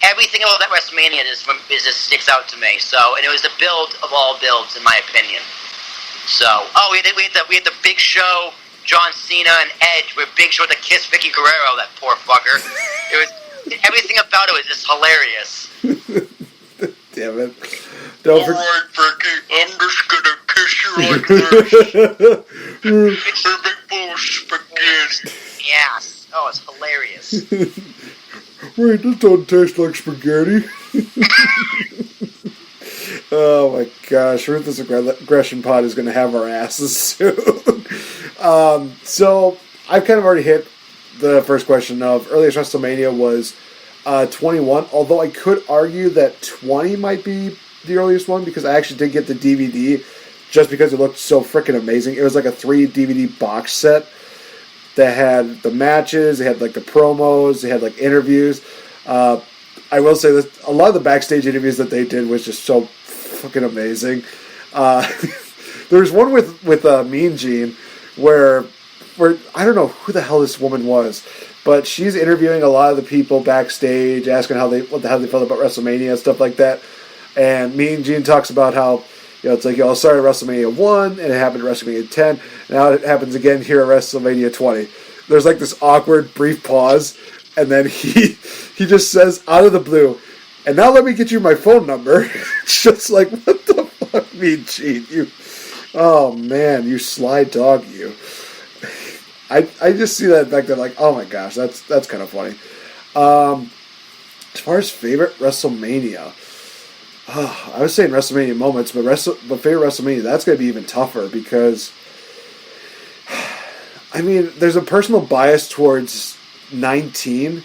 everything about that WrestleMania just sticks out to me. So, and it was the build of all builds, in my opinion. So, we had the Big Show, John Cena, and Edge, where Big Show had to kiss Vicky Guerrero, that poor fucker. It was everything about it was just hilarious. Damn it! Don't Alright, Vicky, I'm just gonna kiss you like this. It's a big bowl of spaghetti. Yes. Oh, it's hilarious. Wait, this don't taste like spaghetti. Oh my gosh, Ruthless Aggression Pod is going to have our asses soon. So, I've kind of already hit the first question of earliest WrestleMania was 21, although I could argue that 20 might be the earliest one because I actually did get the DVD just because it looked so freaking amazing. It was like a 3 DVD box set that had the matches, it had like the promos, it had like interviews. I will say that a lot of the backstage interviews that they did was just so fucking amazing. There was one with Mean Gene where I don't know who the hell this woman was, but she's interviewing a lot of the people backstage, asking how they felt about WrestleMania and stuff like that. And Mean Gene talks about how it's like, it started at WrestleMania 1 and it happened at WrestleMania 10. Now it happens again here at WrestleMania 20. There's like this awkward brief pause, and then he just says out of the blue, "And now let me get you my phone number." It's just like, what the fuck, Mean Gene? Oh man, you sly dog, you. I just see that back there like, oh my gosh, that's kind of funny. As far as favorite WrestleMania, I was saying WrestleMania moments, but favorite WrestleMania, that's going to be even tougher because, I mean, there's a personal bias towards 19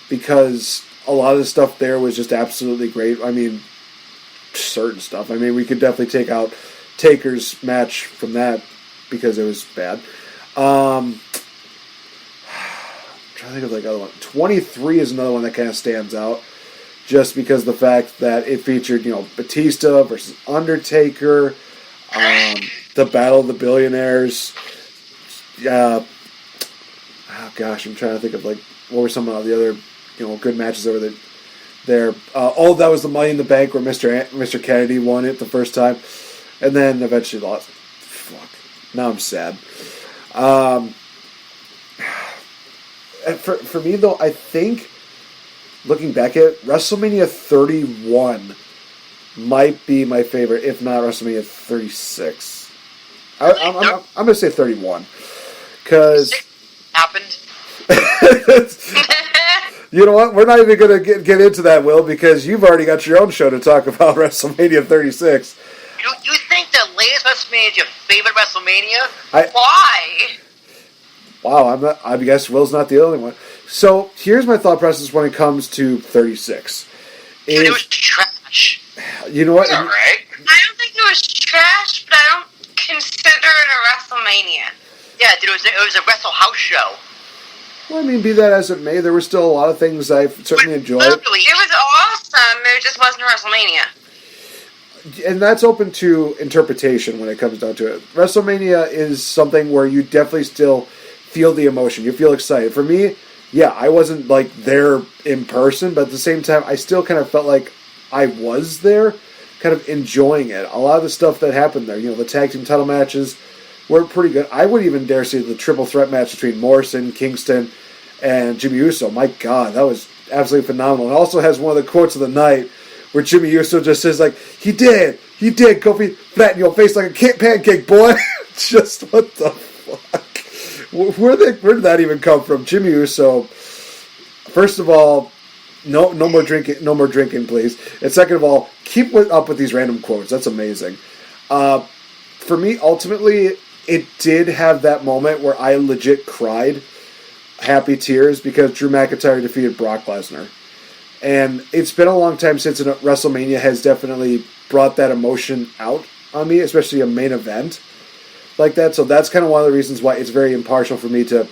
because a lot of the stuff there was just absolutely great. I mean, certain stuff. I mean, we could definitely take out Taker's match from that because it was bad. I'm trying to think of like other one. 23 is another one that kind of stands out, just because of the fact that it featured, Batista versus Undertaker, the Battle of the Billionaires. Oh gosh, I'm trying to think of like what were some of the other good matches over there. That was the Money in the Bank where Mr. Kennedy won it the first time, and then eventually lost. Fuck. Now I'm sad. For me though, I think looking back at WrestleMania 31 might be my favorite, if not WrestleMania 36. I'm going to say 31 because happened. You know what? We're not even going to get into that, Will, because you've already got your own show to talk about WrestleMania 36. You think the latest WrestleMania is your favorite WrestleMania? Why? Wow, I guess Will's not the only one. So here's my thought process when it comes to 36. Dude, it was trash. You know what? All right. I don't think it was trash, but I don't consider it a WrestleMania. Yeah, dude, it was a Wrestle House show. Well, I mean, be that as it may, there were still a lot of things I certainly enjoyed. It was awesome. It just wasn't WrestleMania. And that's open to interpretation when it comes down to it. WrestleMania is something where you definitely still feel the emotion. You feel excited. For me, yeah, I wasn't like there in person, but at the same time, I still kind of felt like I was there, kind of enjoying it. A lot of the stuff that happened there, the tag team title matches were pretty good. I would even dare say the triple threat match between Morrison, Kingston, and Jimmy Uso. My God, that was absolutely phenomenal. It also has one of the quotes of the night where Jimmy Uso just says, like, he did, Kofi, flatten your face like a pancake, boy. Just, what the fuck? Where did that even come from? Jimmy Uso, first of all, no more drinking, please. And second of all, keep up with these random quotes. That's amazing. For me, ultimately, it did have that moment where I legit cried happy tears because Drew McIntyre defeated Brock Lesnar. And it's been a long time since WrestleMania has definitely brought that emotion out on me, especially a main event like that. So that's kind of one of the reasons why it's very impartial for me to,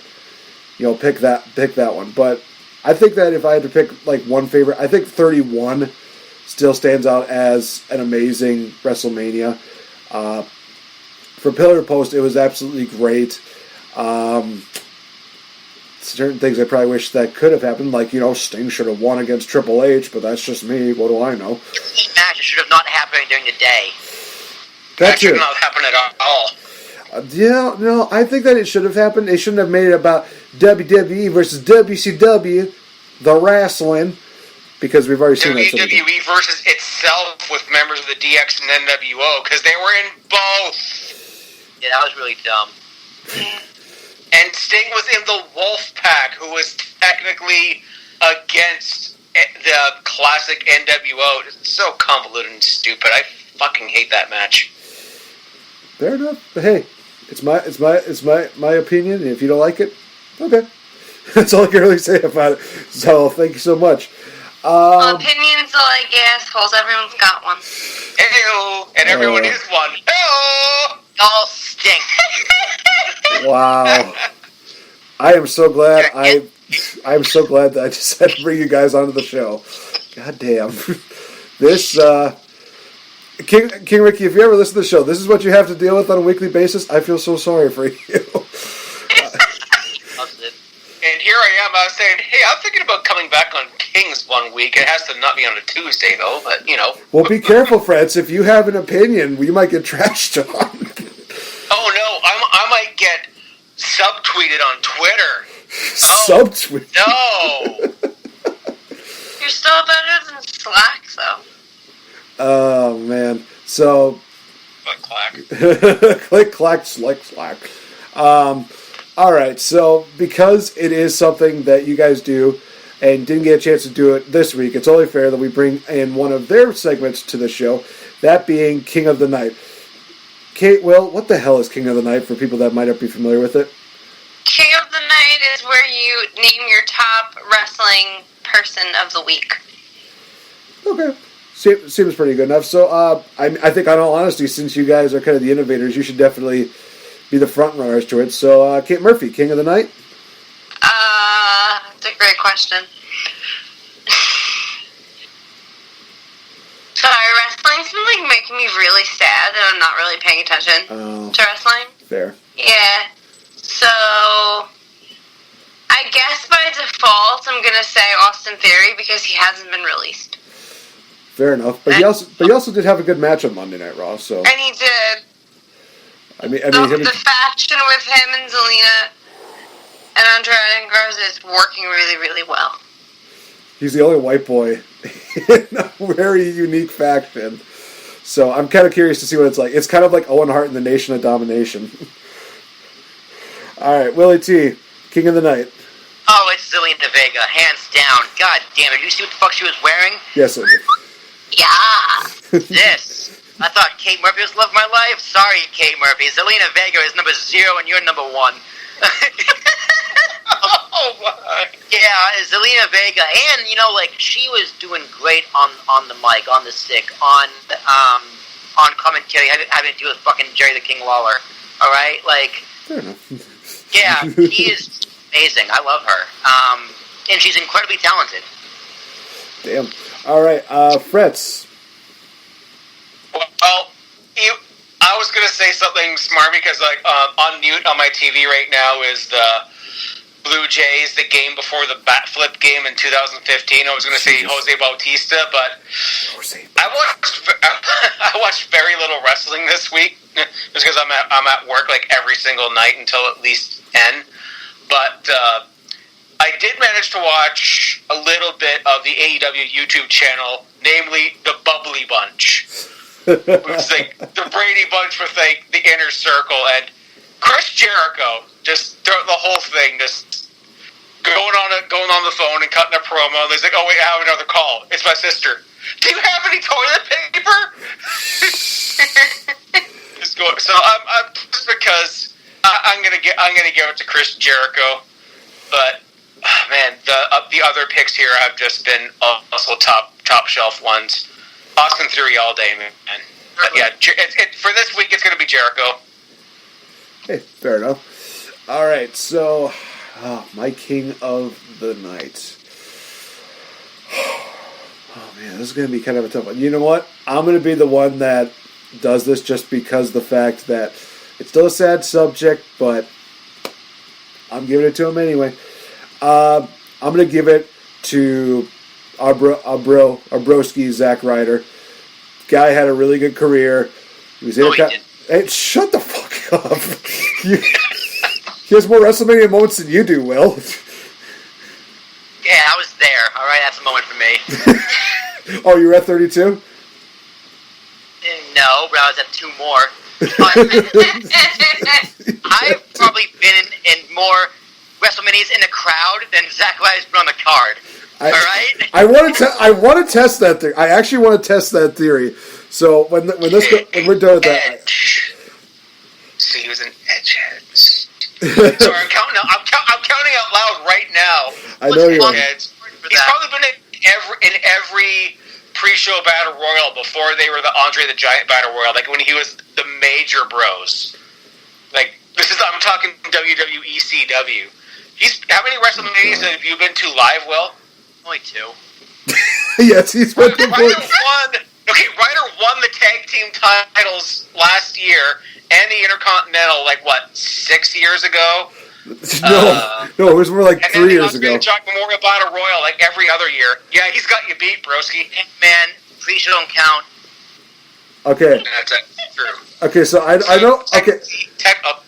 pick that one. But I think that if I had to pick like one favorite, I think 31 still stands out as an amazing WrestleMania. From pillar to post, it was absolutely great. Certain things I probably wish that could have happened, like, Sting should have won against Triple H, but that's just me. What do I know? Match should have not happened during the day. That should not happen at all. No, I think that it should have happened. They shouldn't have made it about WWE versus WCW, the wrestling, because we've already seen that. WWE versus itself with members of the DX and NWO, because they were in both. Yeah, that was really dumb. And Sting was in the Wolf Pack, who was technically against the classic NWO. It's so convoluted and stupid. I fucking hate that match. Fair enough. But hey, it's my opinion, and if you don't like it, okay. That's all I can really say about it. So thank you so much. Opinions are like assholes. Everyone's got one. Ew, and everyone is one. Ew. All stink. Wow. I am so glad I am so glad that I decided to bring you guys onto the show. God damn. This King Ricky, if you ever listen to the show, this is what you have to deal with on a weekly basis. I feel so sorry for you. And here I am, I was saying, hey, I'm thinking about coming back on Kings one week. It has to not be on a Tuesday, though, but, Well, be careful, Fretz. If you have an opinion, you might get trashed on. Oh, no, I might get subtweeted on Twitter. Subtweeted? No. You're still better than Slack, though. Oh, man. So... Click-clack. Click-clack, slack. All right, so because it is something that you guys do and didn't get a chance to do it this week, it's only fair that we bring in one of their segments to the show, that being King of the Night. Kate, Will, what the hell is King of the Night for people that might not be familiar with it? King of the Night is where you name your top wrestling person of the week. Okay. Seems pretty good enough. So I think, on all honesty, since you guys are kind of the innovators, you should definitely be the front runners to it. So, Kate Murphy, King of the Night? That's a great question. Sorry, wrestling's been making me really sad, and I'm not really paying attention to wrestling. Fair. Yeah. So, I guess by default, I'm gonna say Austin Theory because he hasn't been released. Fair enough. But he also did have a good match on Monday Night Raw. So. And he did. I mean, the faction with him and Zelina and Andrade Garza is working really, really well. He's the only white boy in a very unique faction. So I'm kind of curious to see what it's like. It's kind of like Owen Hart in the Nation of Domination. All right, Willie T, King of the Night. Oh, it's Zelina Vega, hands down. God damn it! Did you see what the fuck she was wearing? Yes, I did. Yeah, this. I thought Kate Murphy was Love My Life. Sorry, Kate Murphy. Zelina Vega is number 0 and you're number 1. Oh, my. Yeah, Zelina Vega. And, she was doing great on the mic, on the stick, on commentary, having to do with fucking Jerry the King Lawler. Alright? Fair enough. Yeah, she is amazing. I love her. And she's incredibly talented. Damn. Alright, Fretz. Well, I was going to say something smart because, on mute on my TV right now is the Blue Jays, the game before the bat flip game in 2015. I was going to say Jose Bautista, but I watched very little wrestling this week just because I'm at work every single night until at least 10. But I did manage to watch a little bit of the AEW YouTube channel, namely the Bubbly Bunch. It's like the Brady Bunch with like the Inner Circle, and Chris Jericho just throughout the whole thing, just going on the phone and cutting a promo. And he's like, "Oh wait, I have another call. It's my sister. Do you have any toilet paper?" Just going. So I'm just because I'm gonna give it to Chris Jericho, but man, the other picks here have just been also top shelf ones. Austin Theory all day, man. But yeah, for this week, it's going to be Jericho. Hey, fair enough. All right, so my king of the night. Oh man, this is going to be kind of a tough one. You know what? I'm going to be the one that does this just because the fact that it's still a sad subject, but I'm giving it to him anyway. I'm going to give it to our broski, Zack Ryder. Guy had a really good career. He was Hey, shut the fuck up. He has more WrestleMania moments than you do, Will. Yeah, I was there. All right, that's a moment for me. Oh, you were at 32? No, but I was at 2 more. I've probably been in more WrestleManias in the crowd than Zack Ryder's been on the card. All right. I want to test that theory. I actually want to test that theory. So when we're done with that, so he was an edgehead. Sorry, I'm counting out loud right now. I know you are. He's probably been in every pre-show battle royal before they were the Andre the Giant battle royal. Like when he was the major bros. Like I'm talking WWE CW. How many WrestleManias have you been to live, Will? Only 2. Yes, he's been to Ryder won the tag team titles last year and the Intercontinental, 6 years ago? No, it was more like 3 years ago. And then the Jock Memorial Battle Royal every other year. Yeah, he's got you beat, broski. Man, pre-show don't count. Okay. That's true. Okay, so I know. Okay.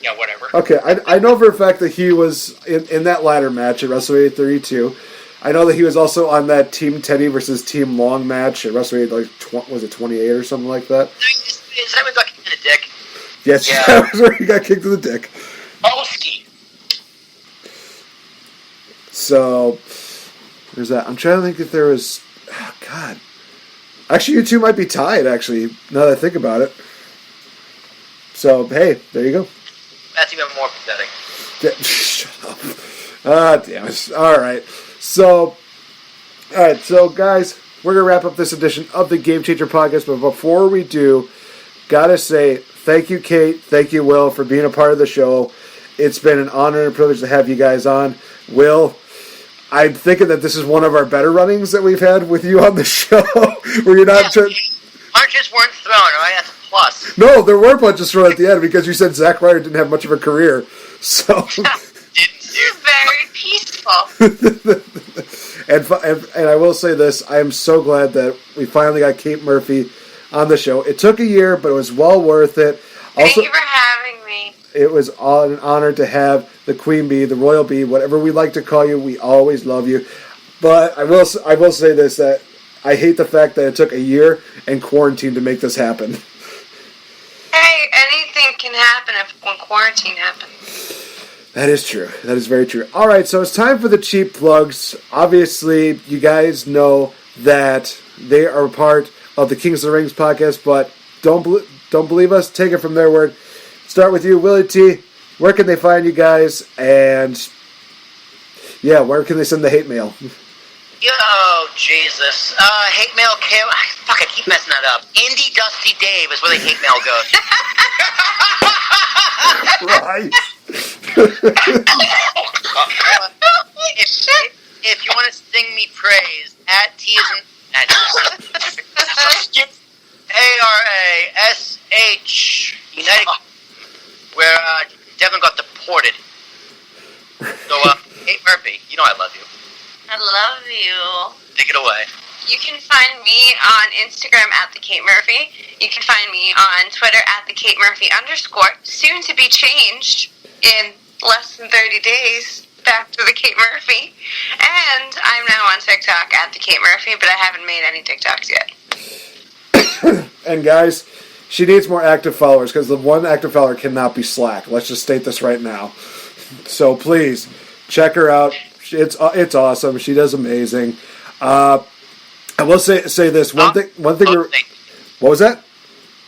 Yeah, whatever. Okay, I know for a fact that he was in that ladder match at WrestleMania 32. I know that he was also on that Team Teddy versus Team Long match at WrestleMania, was it 28 or something like that? Is that when he got kicked in the dick? Yes, yeah. That was where he got kicked in the dick. Oski. So, there's that. I'm trying to think if there was... Oh, God. Actually, you two might be tied, actually, now that I think about it. So, hey, there you go. That's even more pathetic. Shut up. Ah, damn it. All right, so guys, we're going to wrap up this edition of the Game Changer Podcast, but before we do, gotta say thank you, Kate, thank you, Will, for being a part of the show. It's been an honor and a privilege to have you guys on. Will, I'm thinking that this is one of our better runnings that we've had with you on the show, where you're not... Punches weren't thrown, all right? That's a plus. No, there were punches thrown at the end because you said Zack Ryder didn't have much of a career, so... Very peaceful. and I will say this, I am so glad that we finally got Kate Murphy on the show. It took a year, but it was well worth it. Also, thank you for having me. It was an honor to have the Queen Bee, the Royal Bee, whatever we like to call you. We always love you. But I will say this, that I hate the fact that it took a year and quarantine to make this happen. Hey, anything can happen when quarantine happens. That is true. That is very true. All right, so it's time for the cheap plugs. Obviously, you guys know that they are part of the Kings of the Rings podcast, but don't believe us. Take it from their word. Start with you, Willie T. Where can they find you guys? And, yeah, where can they send the hate mail? Yo, Jesus. Hate mail, fuck, I keep messing that up. Indie Dusty Dave is where the hate mail goes. Right. If you want to sing me praise, at T is ARASH United, where Devin got deported. So, Kate Murphy, you know I love you. I love you. Take it away. You can find me on Instagram at the Kate Murphy. You can find me on Twitter at the Kate Murphy _, soon to be changed in less than 30 days. back to the Kate Murphy. And I'm now on TikTok at the Kate Murphy, but I haven't made any TikToks yet. And guys, she needs more active followers because the one active follower cannot be Slack. Let's just state this right now. So please check her out. It's awesome. She does amazing. I will say this one thing. What was that?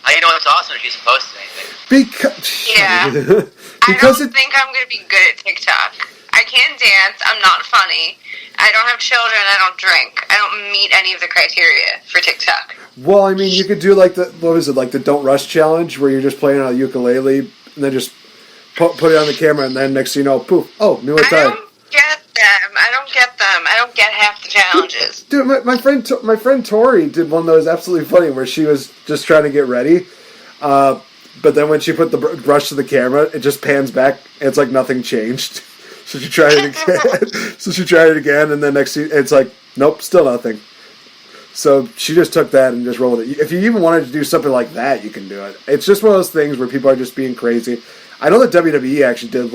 How you know it's awesome if she's posting anything? Because I don't think I'm going to be good at TikTok. I can't dance. I'm not funny. I don't have children. I don't drink. I don't meet any of the criteria for TikTok. Well, I mean, you could do like the Don't Rush challenge where you're just playing on a ukulele and then just put it on the camera and then next thing you know, poof, oh, new attire. I don't get them. I don't get half the challenges. Dude, my friend Tori did one that was absolutely funny where she was just trying to get ready, but then when she put the brush to the camera, it just pans back and it's like nothing changed. So she tried it again. And then next it's like, nope, still nothing. So she just took that and just rolled with it. If you even wanted to do something like that, you can do it. It's just one of those things where people are just being crazy. I know that WWE actually did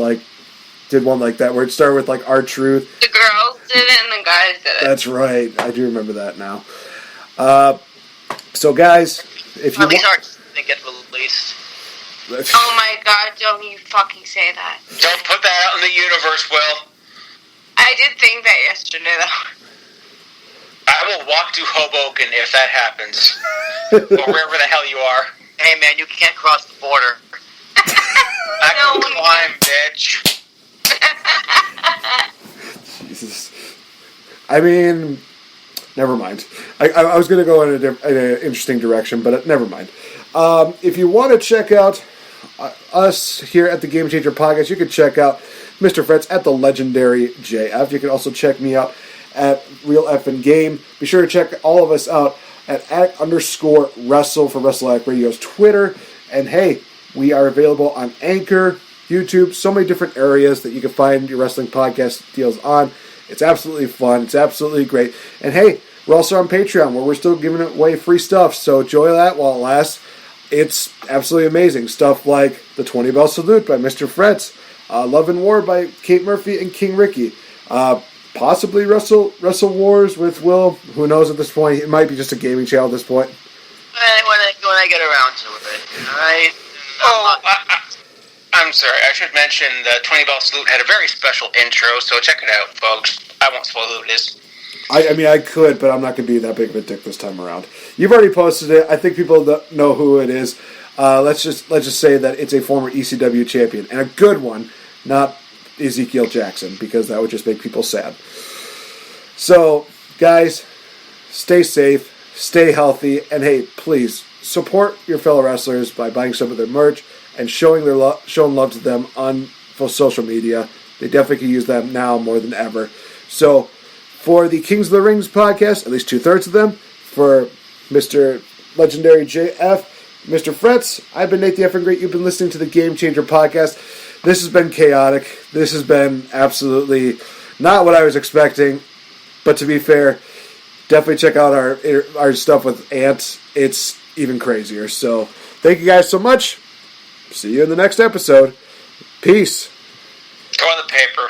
one like that where it started with like R-Truth. The girls did it and the guys did it. That's right. I do remember that now. So guys, if you these aren't going to get released. Oh my god, don't you fucking say that. Don't put that out in the universe, Will. I did think that yesterday, though. I will walk to Hoboken if that happens. Or wherever the hell you are. Hey man, you can't cross the border. I can climb, bitch. Jesus. I mean, never mind. I was going to go in an interesting direction, but never mind. If you want to check out us here at the Game Changer Podcast, you can check out Mr. Fretz at the legendary JF. You can also check me out at Real Effin' Game. Be sure to check all of us out at @_Wrestle for Wrestle Addict Radio's Twitter. And hey, we are available on Anchor, YouTube, so many different areas that you can find your wrestling podcast deals on. It's absolutely fun. It's absolutely great. And hey, we're also on Patreon where we're still giving away free stuff. So enjoy that while it lasts. It's absolutely amazing. Stuff like the 20 Bell Salute by Mr. Fretz, Love and War by Kate Murphy and King Ricky, possibly Wrestle Wars with Will. Who knows at this point? It might be just a gaming channel at this point. When I get around to it, alright? I'm sorry, I should mention the 20 Bell Salute had a very special intro, so check it out, folks. I won't spoil who it is. I mean, I could, but I'm not going to be that big of a dick this time around. You've already posted it. I think people know who it is. Let's just say that it's a former ECW champion, and a good one, not Ezekiel Jackson, because that would just make people sad. So, guys, stay safe, stay healthy, and hey, please support your fellow wrestlers by buying some of their merch and showing love to them on social media. They definitely can use them now more than ever. So, for the Kings of the Rings podcast, at least 2/3 of them, for Mr. Legendary JF, Mr. Fretz, I've been Nate the NateFNGreat. You've been listening to the Game Changer podcast. This has been chaotic. This has been absolutely not what I was expecting. But to be fair, definitely check out our stuff with Ant. It's even crazier. So thank you guys so much. See you in the next episode. Peace. Toilet paper.